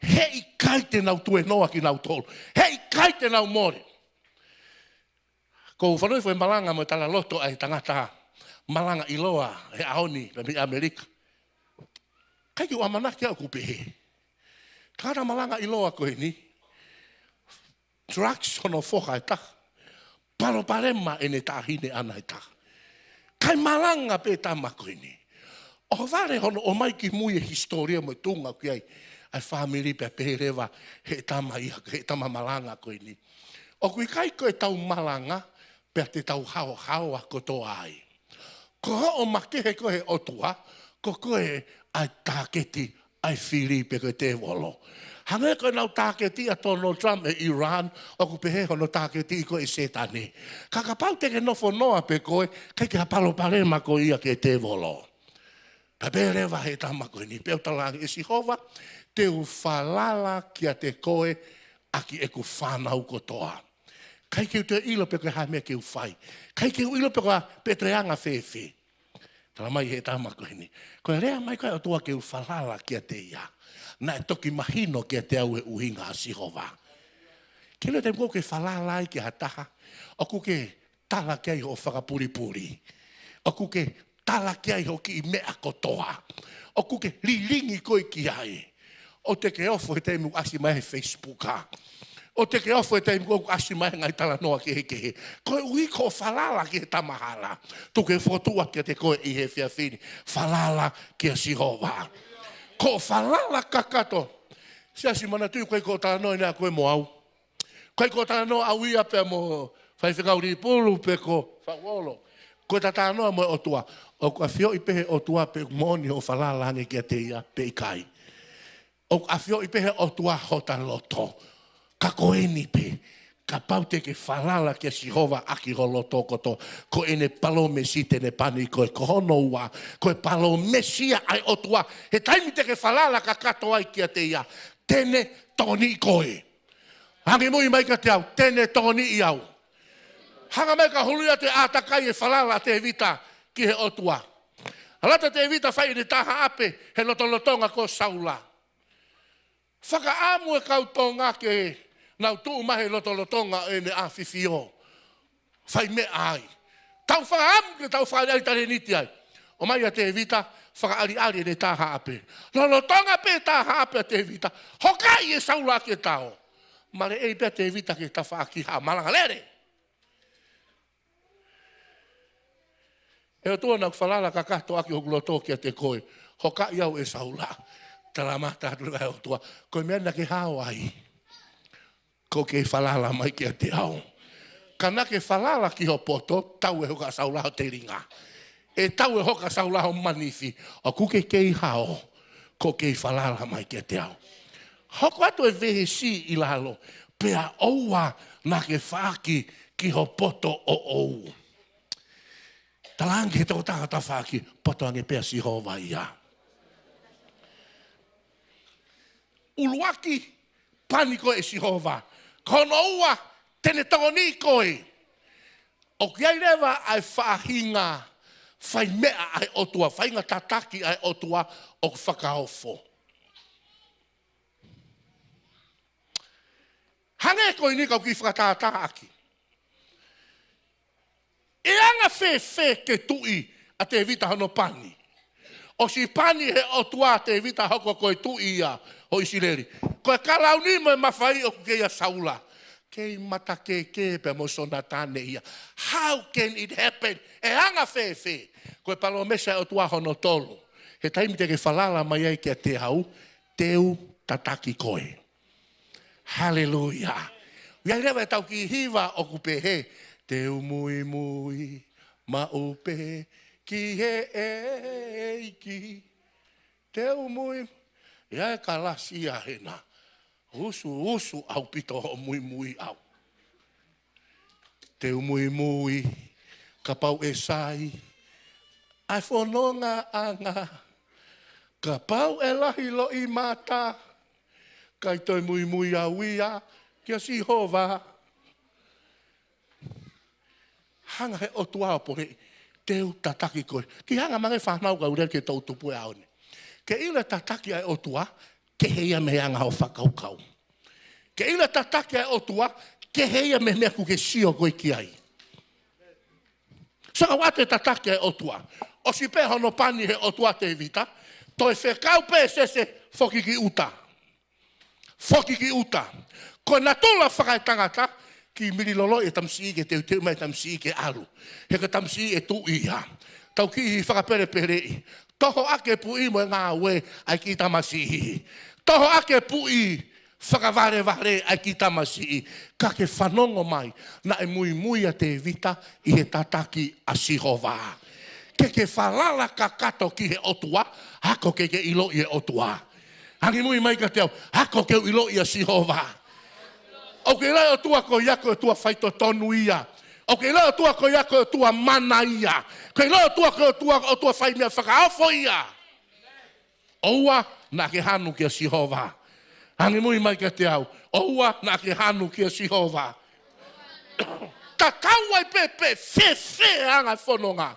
He i kai te nau tue noa ki nau tōlu. He i kai te nau more. Ko whanau fwe malanga mo tala loto ai tangata. Malanga iloa he aoni la mi Amerika. Kai ki o amanaki au kupehe. Kāra malanga iloa koe ni. Drugs hono whoka e taha. Paro parema e ne tāhine ana e taha. Kai malanga pe tama koe ni. O vare hono o mai ki mui e historia mo tunga ki ai. Ai family pe perewa he tama ia, he tama malanga koe ni. O kui kai koe tau malanga pe te tau hao a koto ai. Ko o makehe koe o tua, ko koe ai tāketi ai Filipe koe te wolo. Hange koe nau tāketi a tono Trump e Iran, o ku pehe hono tāketi koe e setane. Kakapau teke nofo noa pe koe, kai ke hapalo parema koe ia ke te wolo. Peperewa he tama koe ni, peutalangi e Jehova, te u falala kia te koe, aki e ku whanau kotoa. Kai ke te ilo pe koe hae mea ke u whai. Kai ke ilo pe koe petreanga whewhe. Tala mai he tama koe ni. Koe rea mai koe o tua ke u falala kia te ia. Na e toki mahino kia te au e uhinga a Jehova. Ke leo te mko ke falala i ke hataha. O ku ke tala kia i ho whakapuripuri. O ku ke tala kia i ho ki i mea kotoa. O ku ke lilingi koe ki ai. O te ke ofo he te mu asi mai he Facebook ha. O te ke ofo e te imko asi mai ngai tala noa ke he. Koe ui ko falala ki he tamahala. Tu ke fotua ke te koe i he fia fini. Falala ki a Jehova. Ko falala kakato. Sia si mana tui koe ko tala noa nea koe mo au. Koe ko tala noa au ia pe mo whaiwhikau ri pulu pe ko whawolo. Koe ta tala noa mo o tua. O kua fio i pehe o tua pe moni o falala hange ki a te ia pe i kai. O a fio i pehe o tua hota loto. Ka koe ni pe, ka pau te ke whalala ke Sihova aki holo tokoto, ko ene palo mesi tene pani koe kohono ua, koe palo mesia ai otua, he taimi te ke whalala ka kato ai kia te ia, tene toni koe. Hangi mui mai ka te au, tene toni i au. Hanga mai ka huluia te atakai e whalala te vita ki he otua. Alata te vita whai ni taha ape, he lotolotonga ko saula. Whaka amu e kautonga ke nau tuu mahe lotolotonga e ne awhiwhio. Whai me ai. Tau whaka amu ke tau whai ai tare niti ai. O mai a te vita, whaka ari ne taha ape. Lolotonga pe taha ape a te vita. Hokai e saula ke tau. Mare ei pe te vita ke ta whaaki ha malanga lere. E o tua nak whalala ka kato aki o guloto ki a te koe. Hoka iau e saula. Talamata atu kai o tua. Koe mea na ke hao ai. Ko ke whalala mai ki a te au. Ka na ke whalala ki ho poto, tau e hoka saula ho te ringa. E tau e hoka saula ho manifi. O kuke kei hao, ko ke whalala mai ki a te au. Hoko atu e vehe si i lalo. Pea oua na ke whaki ki ho poto o ou. Talangi he toko tangata whaki, poto ange pea Sihova ia. Uluaki, pani koe e Sihova. Kono ua, tene toni koe. O kiai rewa ai whaahinga, whai mea ai otua, whainga tataki ai otua, o whakaofo. Hange koe ni kau ki whakatātāki. E anga whewhe ke tui a te vita hano pani. O si pani he otua te vita hoko koe tui ia o Isireri. Koe kalau ni mo e mawhai o kukea saula. Kei mata ke pe mo sona tane ia. How can it happen? E anga whewhe. Koe palo mesa o tua hono tolu. He taimi te ke whalala mai ai kia te hau. Teu tataki koe. Hallelujah. Ia rewa e tau ki hiwa o kupe he. Teu mui mui ma upe ki he eiki. Teu mui. Ia e kalasia hena. Usu au pito ho mui mui au. Teu mui mui. Kapau e sai. Ai whanonga anga. Kapau e lahi lo i mata. Kai toi mui mui au ia. Kia Sihova. Hanga he otua pore teu tataki koe. Ki hanga mange whanau ka urere ke tau tupu e aone. Ke ila tataki ai otua, ke heia me hanga ho whakaukau. Ke ila tataki ai otua, ke heia me mea kuke sio koe ki ai. So au ate tataki ai otua. O si pe hono pani he otua te vita, toi whekau pe sese foki ki uta. Foki ki uta. Koe na tula whakai tangata, ki miri lolo e tamsi ke te mai tamsi ke alu. He ka tamsi e tu ia. Tau ki hi whakapere pere i. Toho ake pui mo ngā we ai ki tamasi. Toho ake pui whakavare vare ai ki tamasi. Ka ke whanongo mai na e mui mui a te vita i he tataki a Sihova. Ke whalala ka kato ki he otua, hako ke ilo i he otua. Hangi mui mai ka te au, hako ke ilo i a Sihova. O ke lai o tua ko iako o tua whaito tonu ia. O ke lai o tua ko iako o tua mana ia. Ke lai o tua ko o tua whai mea whakaofo ia. Oua na ke hanu ki a Sihova. Hangi mui mai ka te au. Oua na ke hanu ki a Sihova. Ka kauai pepe fe anga whanonga.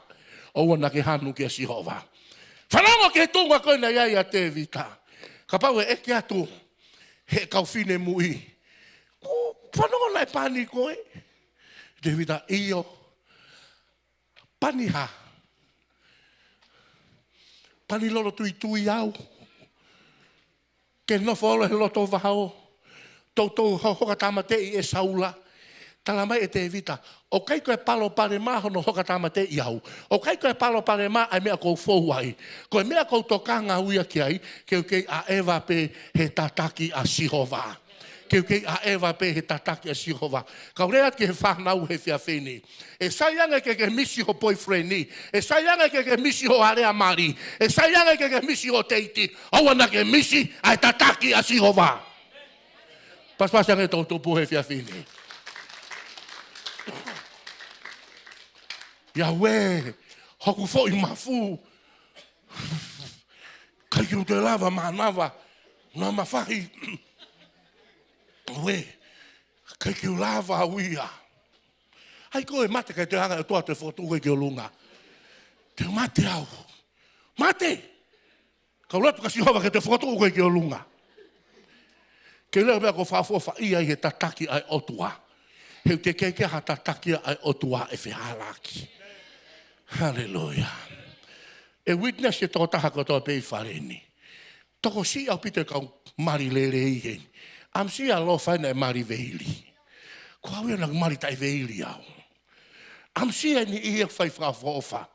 Oua na ke hanu ki a Sihova. Whanonga ke tunga koe na iai a te vita. Ka pau e eke atu. He kauwhine mui. Whanonga nai pani koe. Te vita iyo. Pani ha. Pani lolo tui au. Ke nofo olo he loto vahao. Tautou hoka tamatei e saula. Tala mai e te vita. O kai koe palo pare ma hono hoka tamatei i au. O kai koe palo pare ma ai mea kou fou ai. Koe mea kou tokanga uia ki ai. Keu kei a ewa pe he tataki a Sihova. Keu kei a ewa pe he tataki a Sihova. Kau rea ke he whanau he whia wheni. E saianga ke misi ho boyfriend ni. E saianga ke misi ho area mari. E saianga ke misi ho teiti. Awana ke misi a tataki a Sihova. Pas pasang e tau tupu he whia wheni. Yahweh, hoku fo I mafu. Kai ki te lava manava, na mafahi. We, kai ki lava wia. Ai koe mate kai te hanga e toa te fotu koe ki o lunga. Te mate au. Mate! Kau latu kasi hova ke te fotu koe ki o lunga. Ke leo mea ko whaafofa ia I he tataki ai otua. Heu te keke ha tataki ai otua e whihalaki. Hallelujah. E witness e tō taha ko tō pei whareni. Toko si au pite kau mari lere I heni. Am si a lo whaina e mari veili. Ko au nak mari tai veili au. Am si a ni I e whai whaafofa.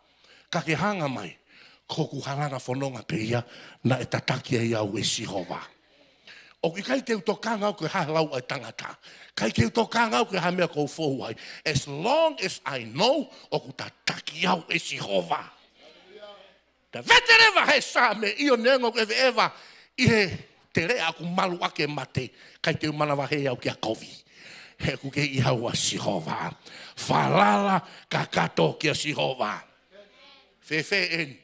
Ka ke hanga mai. Koku harana whanonga peia na e tataki ai au e sihova. O ki kai teu tō kanga au ke halau ai tangata. Kai teu tō kanga au ke ha mea kou fōu ai. As long as I know, o ku tataki au e sihova. Ta vetereva he sa me io nengo ke eva I he te rea ku malu ake mate. Kai teu manawa he au kia kovi. He ku ke I hau a sihova. Falala kakato kia sihova. Fefe en.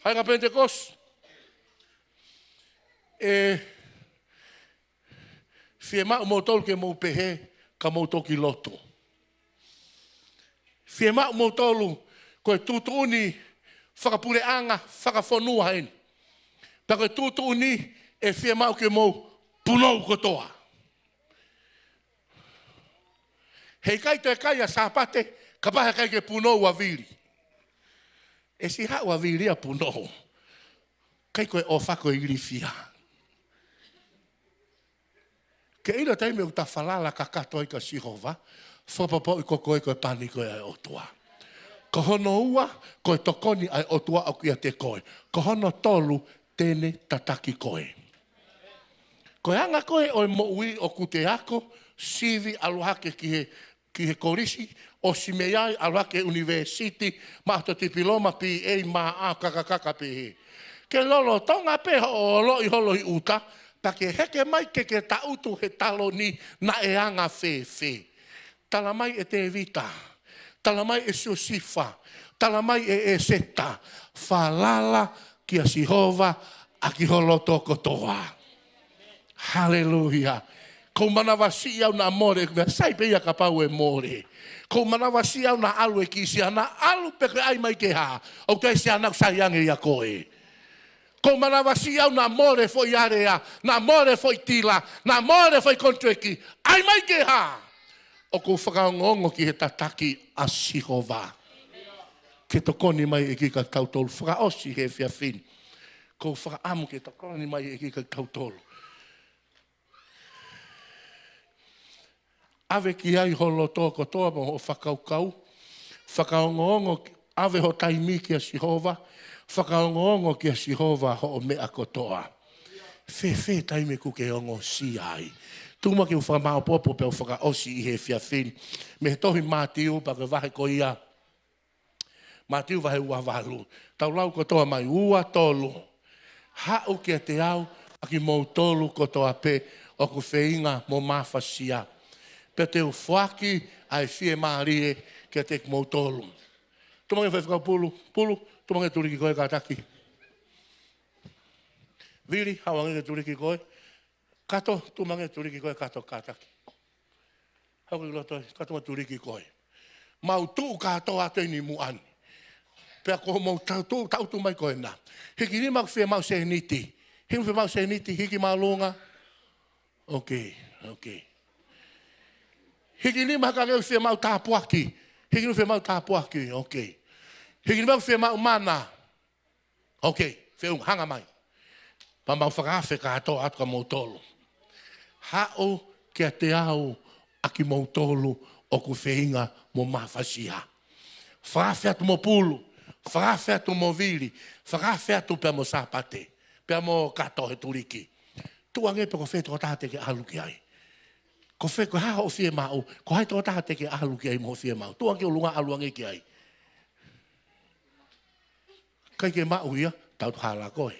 Hai ka Pentecost. Fie mau mo tolu ke mo pehe ka mo toki loto. Fie mau mo tolu koe tutuni whakapureanga, whakafonua hen. Pa koe tutuni e fie mau ke mo punou kotoa. Hei kai te kai a sāpate, ka paha kai ke punou a viri. E si hau a viri a punou. Kai koe o whako I iri fia. Ke ina taime o ta whalala ka katoa I ka sihova, whapapo I kokoe koe pani koe ai otua. Ko hono ua, koe tokoni ai otua au kia te koe. Ko hono tolu, tene tataki koe. Koe anga koe o mo ui o kute ako, sivi aluhake ki he korisi, o simeiai aluhake university, mahto tipiloma pi ei maa a kakakaka pi he. Ke lolo tonga pe o lo I holo I uta, pa ke heke mai ke tautu he talo ni na e anga fe. Tala mai e te vita, tala mai e sifa, tala mai e seta, falala ki a sihova a ki holo toko toa. Hallelujah. Ko manawasi au na more, sai pe ia kapau e more. Ko manawasi au na alu e kisi, na alu pe ke ai mai ke ha, o kai se anak sayange ia koe. Ko manawasi au na more foi area, na more foi tila, na more foi kontreki. Ai mai ke ha. O ko whakaongongo ki he tataki a sihova. Ke tokoni mai e ki ka tautolu. Whakaosi he whiawhin. Ko whakaamu ke tokoni mai e ki ka tautolu. Ave ki ai holo tōko toa mo o whakaukau. Whakaongongo ave ho taimi ki a sihova. Whakaongongo ki a sihova ho o mea kotoa. Whe taime ku ke ongo si ai. Tuma ki u whakamao popo pe u whakaosi I he whiawhin. Me he tohi mātiu pa ke wahe ko ia. Mātiu wahe ua walu. Tau lau kotoa mai ua tolu. Hau ki a te au a ki mou tolu kotoa pe o ku wheinga mo mawhasia. Pe te u whaki ai fie maarie ki a te mou tolu. Tumange whai pulu. Tumange turiki koe kātaki. Viri, hawange turiki koe. Kato, tumange turiki koe kato kātaki. Hau loto, kato turiki koe. Mau tu kato ate ni muani. Pea ko mau tautu mai koe na. Hiki ni mau fie mau se niti. Hiki fie mau se niti, hiki mau lunga. Okay. Hiki ni mau kakeu fie mau tāpuaki. Hiki ni fie mau tāpuaki, okay. Hiki ni mau fie mau mana. Okay, fie hanga mai. Pa mau whakawhi kato atu ka mautolu. Hao kia te au a ki mautolu o ku wheinga mo mawhasia. Whakawhi atu mo pulu. Whakawhi atu mo viri. Whakawhi atu pia mo sapate. Pia mo kato he turiki. Tuange pe ko whi tō tāte ke alu ki ai. Ko whi ko haho o whie mau. Ko hai tō tāte ke alu ki ai mo whie mau. Tuange o lunga aluange ki ai. Kai ke mau ia, tau hala koe.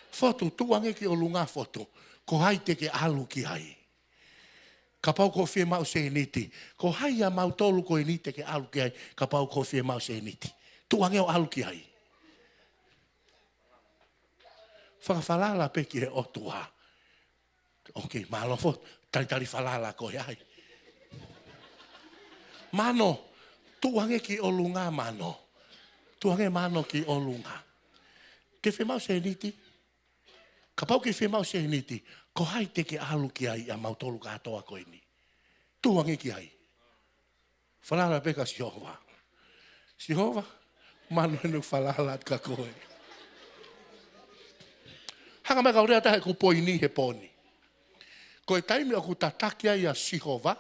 Foto tuange ki o lunga foto. Ko hai te ke alu ki ai. Ka pau ko fie mau se niti. Ko hai a mau tolu ko niti ke alu ki ai. Ka pau ko fie mau se niti. Tuange o alu ki ai. Whakawhalala pe ki he otua. Ok, malofo. Tari whalala ko he ai. Mano. Tuange ki olunga mano. Tuange mano ki olunga. Ke fie mau se niti. Ka pau ke fie mau se niti. Ko hai te ke alu ki ai a mau tolu katoa koe ni. Tuange ki ai. Whalala peka Sihova. Sihova, manu enu whalala ka koe. Hanga mai kaurea tahe ku poini he poni. Koe taimi o ku tataki ai a Sihova,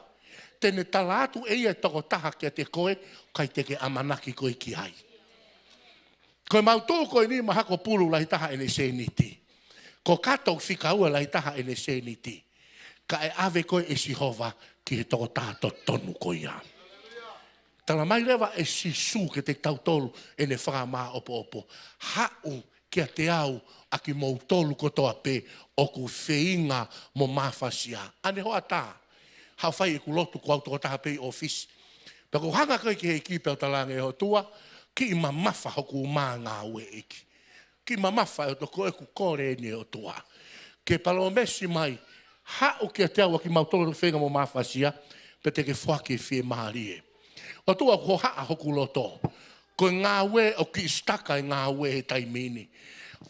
tene talatu eia toko taha kia te koe, kai te ke amanaki koe ki ai. Koe mau tō koe ni mahako pulu lai taha ene se niti. Ko katou whikaua lai taha ene se niti. Ka e ave koe e Sihova ki he toko tātou tonu koe ia. Tala mai rewa e sisu ke te tautolu ene whakamā opo opo. Hau kia te au a ki mou tolu kotoa pe o ku whiinga mo mawhasia. Ane hoa tā. Hau whai e ku lotu ku auto taha pe office. Pako hanga koe ki he kipe o talange ho tua, ki ima mawha hoku mā ngā ue eki. Ki mamafa e to koe ku kore ni o tua. Ke palo mesi mai, hau kia te awa ki mautoro whenga mo mawhasia, pe te ke whake whie maharie. O tua ko haa hoku loto. Ko ngā ue o ki istaka e ngā ue he taimini.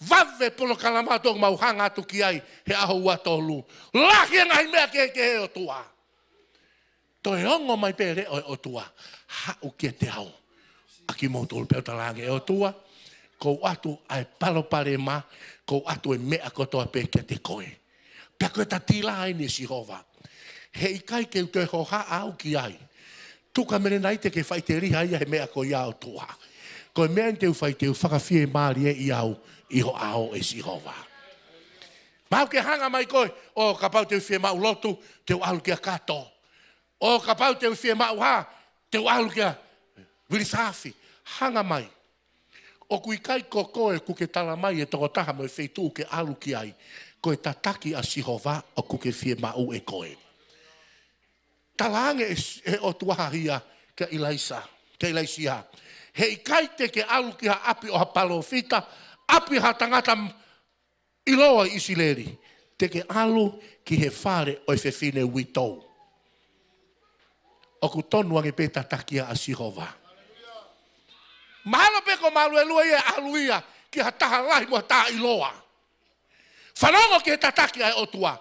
Vave polo kalamato mau hanga atu ki ai he aho watolu. Laki ngai mea ke he o tua. To e ongo mai pe re o tua. Hau kia te au. Aki mautoro pe o talange o tua. Ko atu ai palo pare ma, ko atu e mea kotoa pe kia te koe. Pea koe ta tila ai ni Sihova. He ikai ke utoe ho ha au ki ai. Tuka mene nai te ke whai te riha ia he mea ko iau tua. Ko e mea te whai te whakawhie maari e iau i ho ao e Sihova. Mau ke hanga mai koe, o kapau te whie mau lotu, te alu kia kato. O kapau te whie mau ha, te alu kia wirisafi. Hanga mai. O kui kai ko koe ku ke tala mai e toko taha mo e wheitu ke alu ki ai. Ko e tataki a Sihova o ku ke whie mau e koe. Talange e o tuahahia ke Ilaisia. Hei kai te ke alu ki ha api o ha palofita, api ha tangata iloa Isileri. Te ke alu ki he whare o e whewhine witou. O ku tonu ange pe tatakia a Sihova. Mahalo pe ko malu e lua ia aluia ki ha taha lahi mo taha iloa. Whanongo ki he tataki ai otua.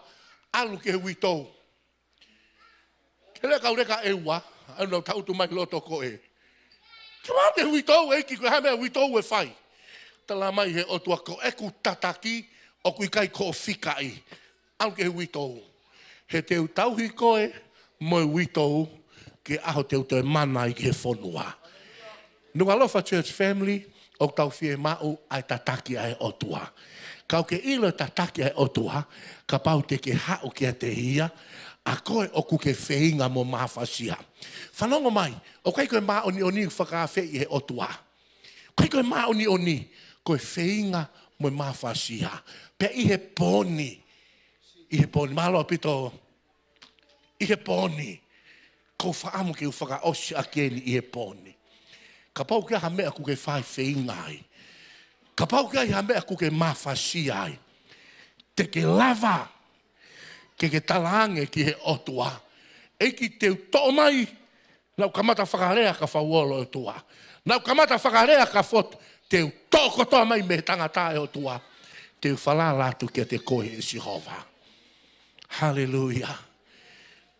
Alu ki he witou. Kele kaureka e ua. Anu tautu mai loto ko e. Ke mau te witou e ki koe hamea witou e whai. Tala mai he otua ko eku tataki o kui kai ko whika i. Alu ki he witou. He teu tauhi koe mo e witou ki aho teu te mana i ki he whonua. Nunga lofa church family, o tau whie mau ai tataki ai otua. Kau ke ilo tataki ai otua, ka pau te ke hau kia te hia, a koe o ku ke wheinga mo mawhasia. Whanongo mai, o kai koe maa oni whakawhei he otua. Kai koe maa oni, koe wheinga mo mawhasia. Pea i he poni, malo apito, i he poni, ko whaamu ke u whakaosi a kieni i he poni. Ka pau kia ha mea ku ke whai wheinga ai. Ka pau kia ha mea ku ke mawhasi ai. Te ke lava. Ke talange ki he otua. E ki te to mai. Nau kamata whakarea ka whauolo otua. Nau kamata whakarea ka whot. Te to kotoa mai me tangata e otua. Te whalalatu kia te koe e Sihova. Hallelujah.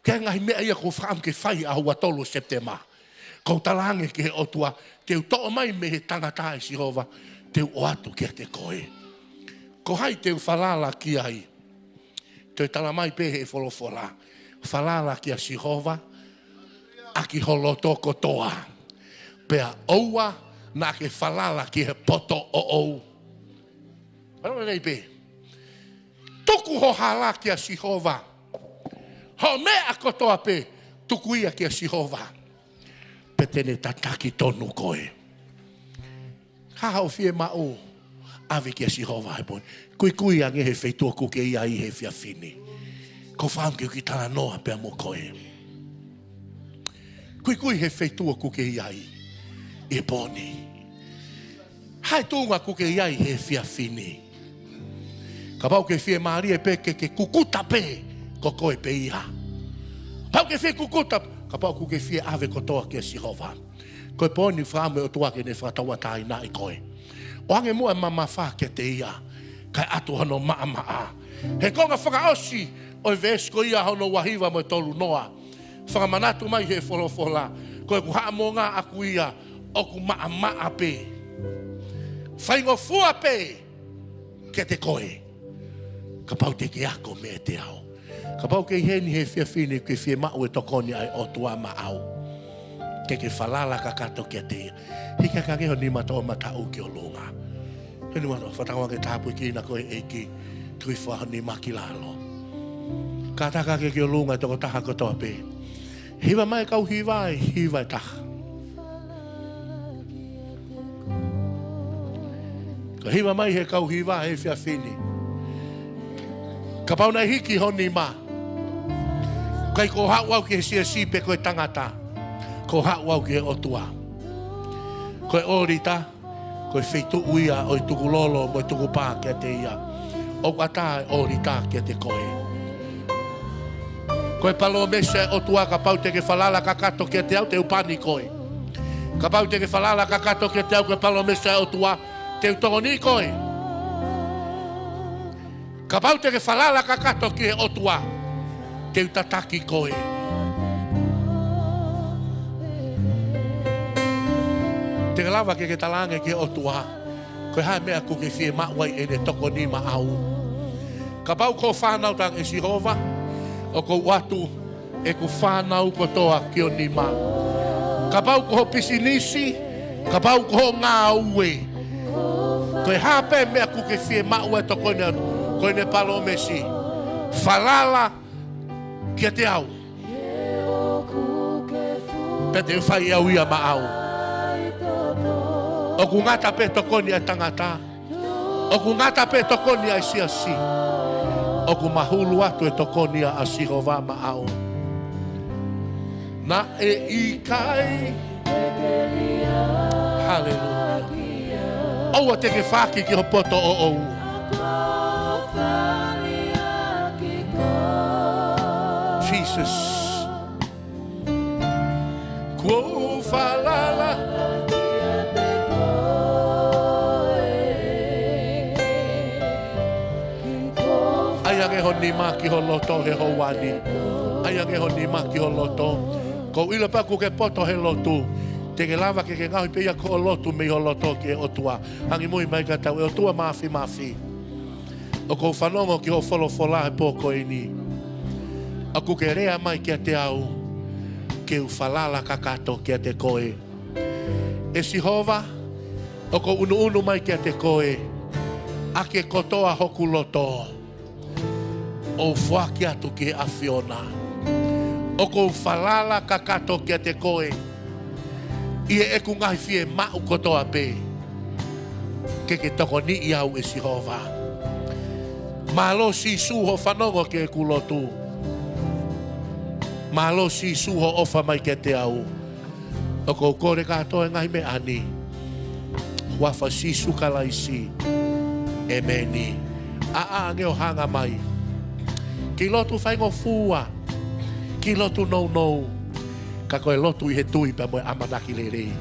Kia ngai mea ia ko whaam ke whai a hua tolu September. Ko talange ki he otua, te utoa mai me he tangata e Sihova, te oatu kia te koe. Ko hai te whalala ki ai, te tala mai pe he wholofora. Whalala ki a Sihova, aki holoto kotoa. Pea oua, na ke whalala ki he poto o ou. Ano nei pe? Tuku ho hala ki a Sihova. Ho mea kotoa pe, tuku ia ki a Sihova. Petene tataki tonu koe. Haha o whie mao. Ave kia Sihova he poni. Kui ange he wheitua kuke ia i he whiawhini. Ko whaam ki ki tala noa pia mo koe. Kui he wheitua kuke iai. E poni. Hai tūnga kuke iai he fia fini. Ka pau ke fia maari e pe ke kukuta pe. Ko koe pe iha. Pau ke fia kukuta. Ka pau kuke fia ave kotoa ke Sihova. Koe poni whaame o tuake ne whatawa tai na i koe. O ange mua mama wha ke te ia. Kai atu hano maa. He konga whakaosi. Oi vesko ia hono wahiwa mo tolu noa. Whakamanatu mai he wholofola. Koe ku haa mo ngā aku ia. Oku maa pe. Whaingo fua pe. Ke te koe. Ka pau te ke ako me te au. Ka pau ke heni he fia fini ke fia mau e tokoni ai o tua ma au. Ke whalala ka kato ke te ia. Hika ka keho ni mato o mata u ki o lunga. Heni mato, whatawa ke tāpui ki na koe eiki. Tui whaha ni maki lalo. Ka taka ke o lunga e toko taha kotoa pe. Hiwa mai kau hiwa e taha. Ka hiwa mai he kau hiwa he fia fini. Ka pau nei hiki honi ma. Kai ko hau au ki he sia sipe koe tangata. Ko hau au ki he otua. Koe orita. Koe whitu uia o i tuku lolo mo i tuku pā kia te ia. O kata e orita kia te koe. Koe palo mese otua ka pau te ke whalala ka kato kia te au te upani koe. Ka pau te ke whalala ka kato kia te au koe palo mese otua te utoni koe. Ka pau te ke whalala ka kato ki he otua. Te utataki koe. Te lava ke talange ki he otua. Koe hae mea ku ke fie mawai e ne toko ni ma au. Ka pau ko whanau tang e Sihova. O ko watu e ku whanau kotoa ki o ni ma. Ka pau ko pisinisi. Ka pau ko ngā ue. Koe hape mea ku ke fie mawai toko ni anu. Koe ne palo mesi. Falala kia te au. Pete whai au ia ma au. O ku ngata pe tokoni ai tangata. O ku ngata pe tokoni ai siasi. O ku mahulu atu e tokoni a Sihova ma au. Na e ikai. Hallelujah. Oua te ke whaki ki ho poto o ou. Jesus. Kua falala. Aiange honi maki ho loto he ho wani. Aiange honi maki ho loto. Ko ila pa ku ke poto he lotu. Te ke lava ke ngahi pe ia ko lotu me ho loto ke otua. Hangi mui mai ka tau e otua mafi. O ko whanongo ki ho wholofola he pōko e ni. Aku ke rea mai kia te au. Ke u whalala kakato kia te koe. E Sihova. O ko unu mai kia te koe. Ake kotoa hoku loto. O whaki atu ki awhiona. O ko whalala kakato kia te koe. Ie e ku ngai fie mau kotoa pe. Ke toko ni i au e Sihova. Malo si su ho whanongo ke ku lotu. Malo si su ho ofa mai ke te au. O ko kore katoa ngai me ani. Wafa si su kalaisi. E meni. Ange o hanga mai. Ki lotu whaingo fua. Ki lotu nou. Ka koe lotu i he tui pa moe amanaki le rei.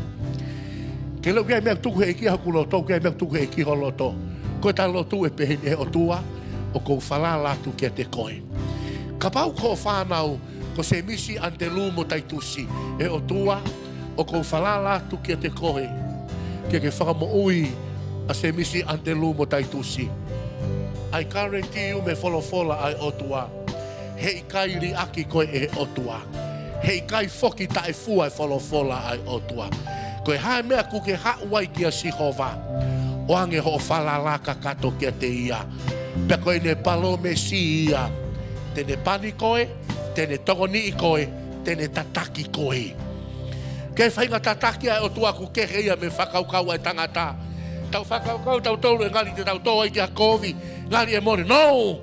Ke lau kia mea tuku he iki haku loto. Kia mea tuku he iki ho loto. Koe ta lotu e peheni he o tua. O ko whalala tu kia te koe. Ka pau ko whanau. Ko se misi ante lumo taitusi. E o tua. O ko whalala tu kia te koe. Kia ke whakamo ui. A se misi ante lumo taitusi. I guarantee you me wholofola ai otua. Hei kai ri aki koe e otua. Hei kai foki ta e fua e wholofola ai otua. Koe hae mea kuke hauai kia Sihova. O ange ho whalalaka kato kia te ia. Pea koe ne palo me si ia. Tene pani koe, tene togoni i koe, tene tataki koe. Kei whainga tataki ai otua ku kehe ia me whakaukau ai tangata. Tau whakaukau tau tolu e ngali te tau toa i kia kovi. Ngari e mori, no!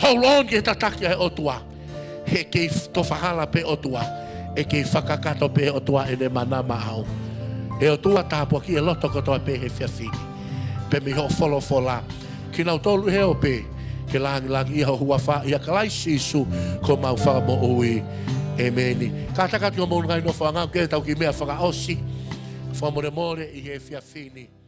Hold on ke tataki e otua. He ke tofahala pe otua. E ke whakakato pe otua e ne manama au. E otua tāpua ki e loto kotoa pe he whiawhini. Pe mi ho fola. Ki nau tolu he o pe. Ke langi iha hua wha. Ia kalai sisu ko mau wha mo ui. E meni. Ka takati o maungai no wha ngau ke tau ki mea whaka osi. Wha more i he whiawhini.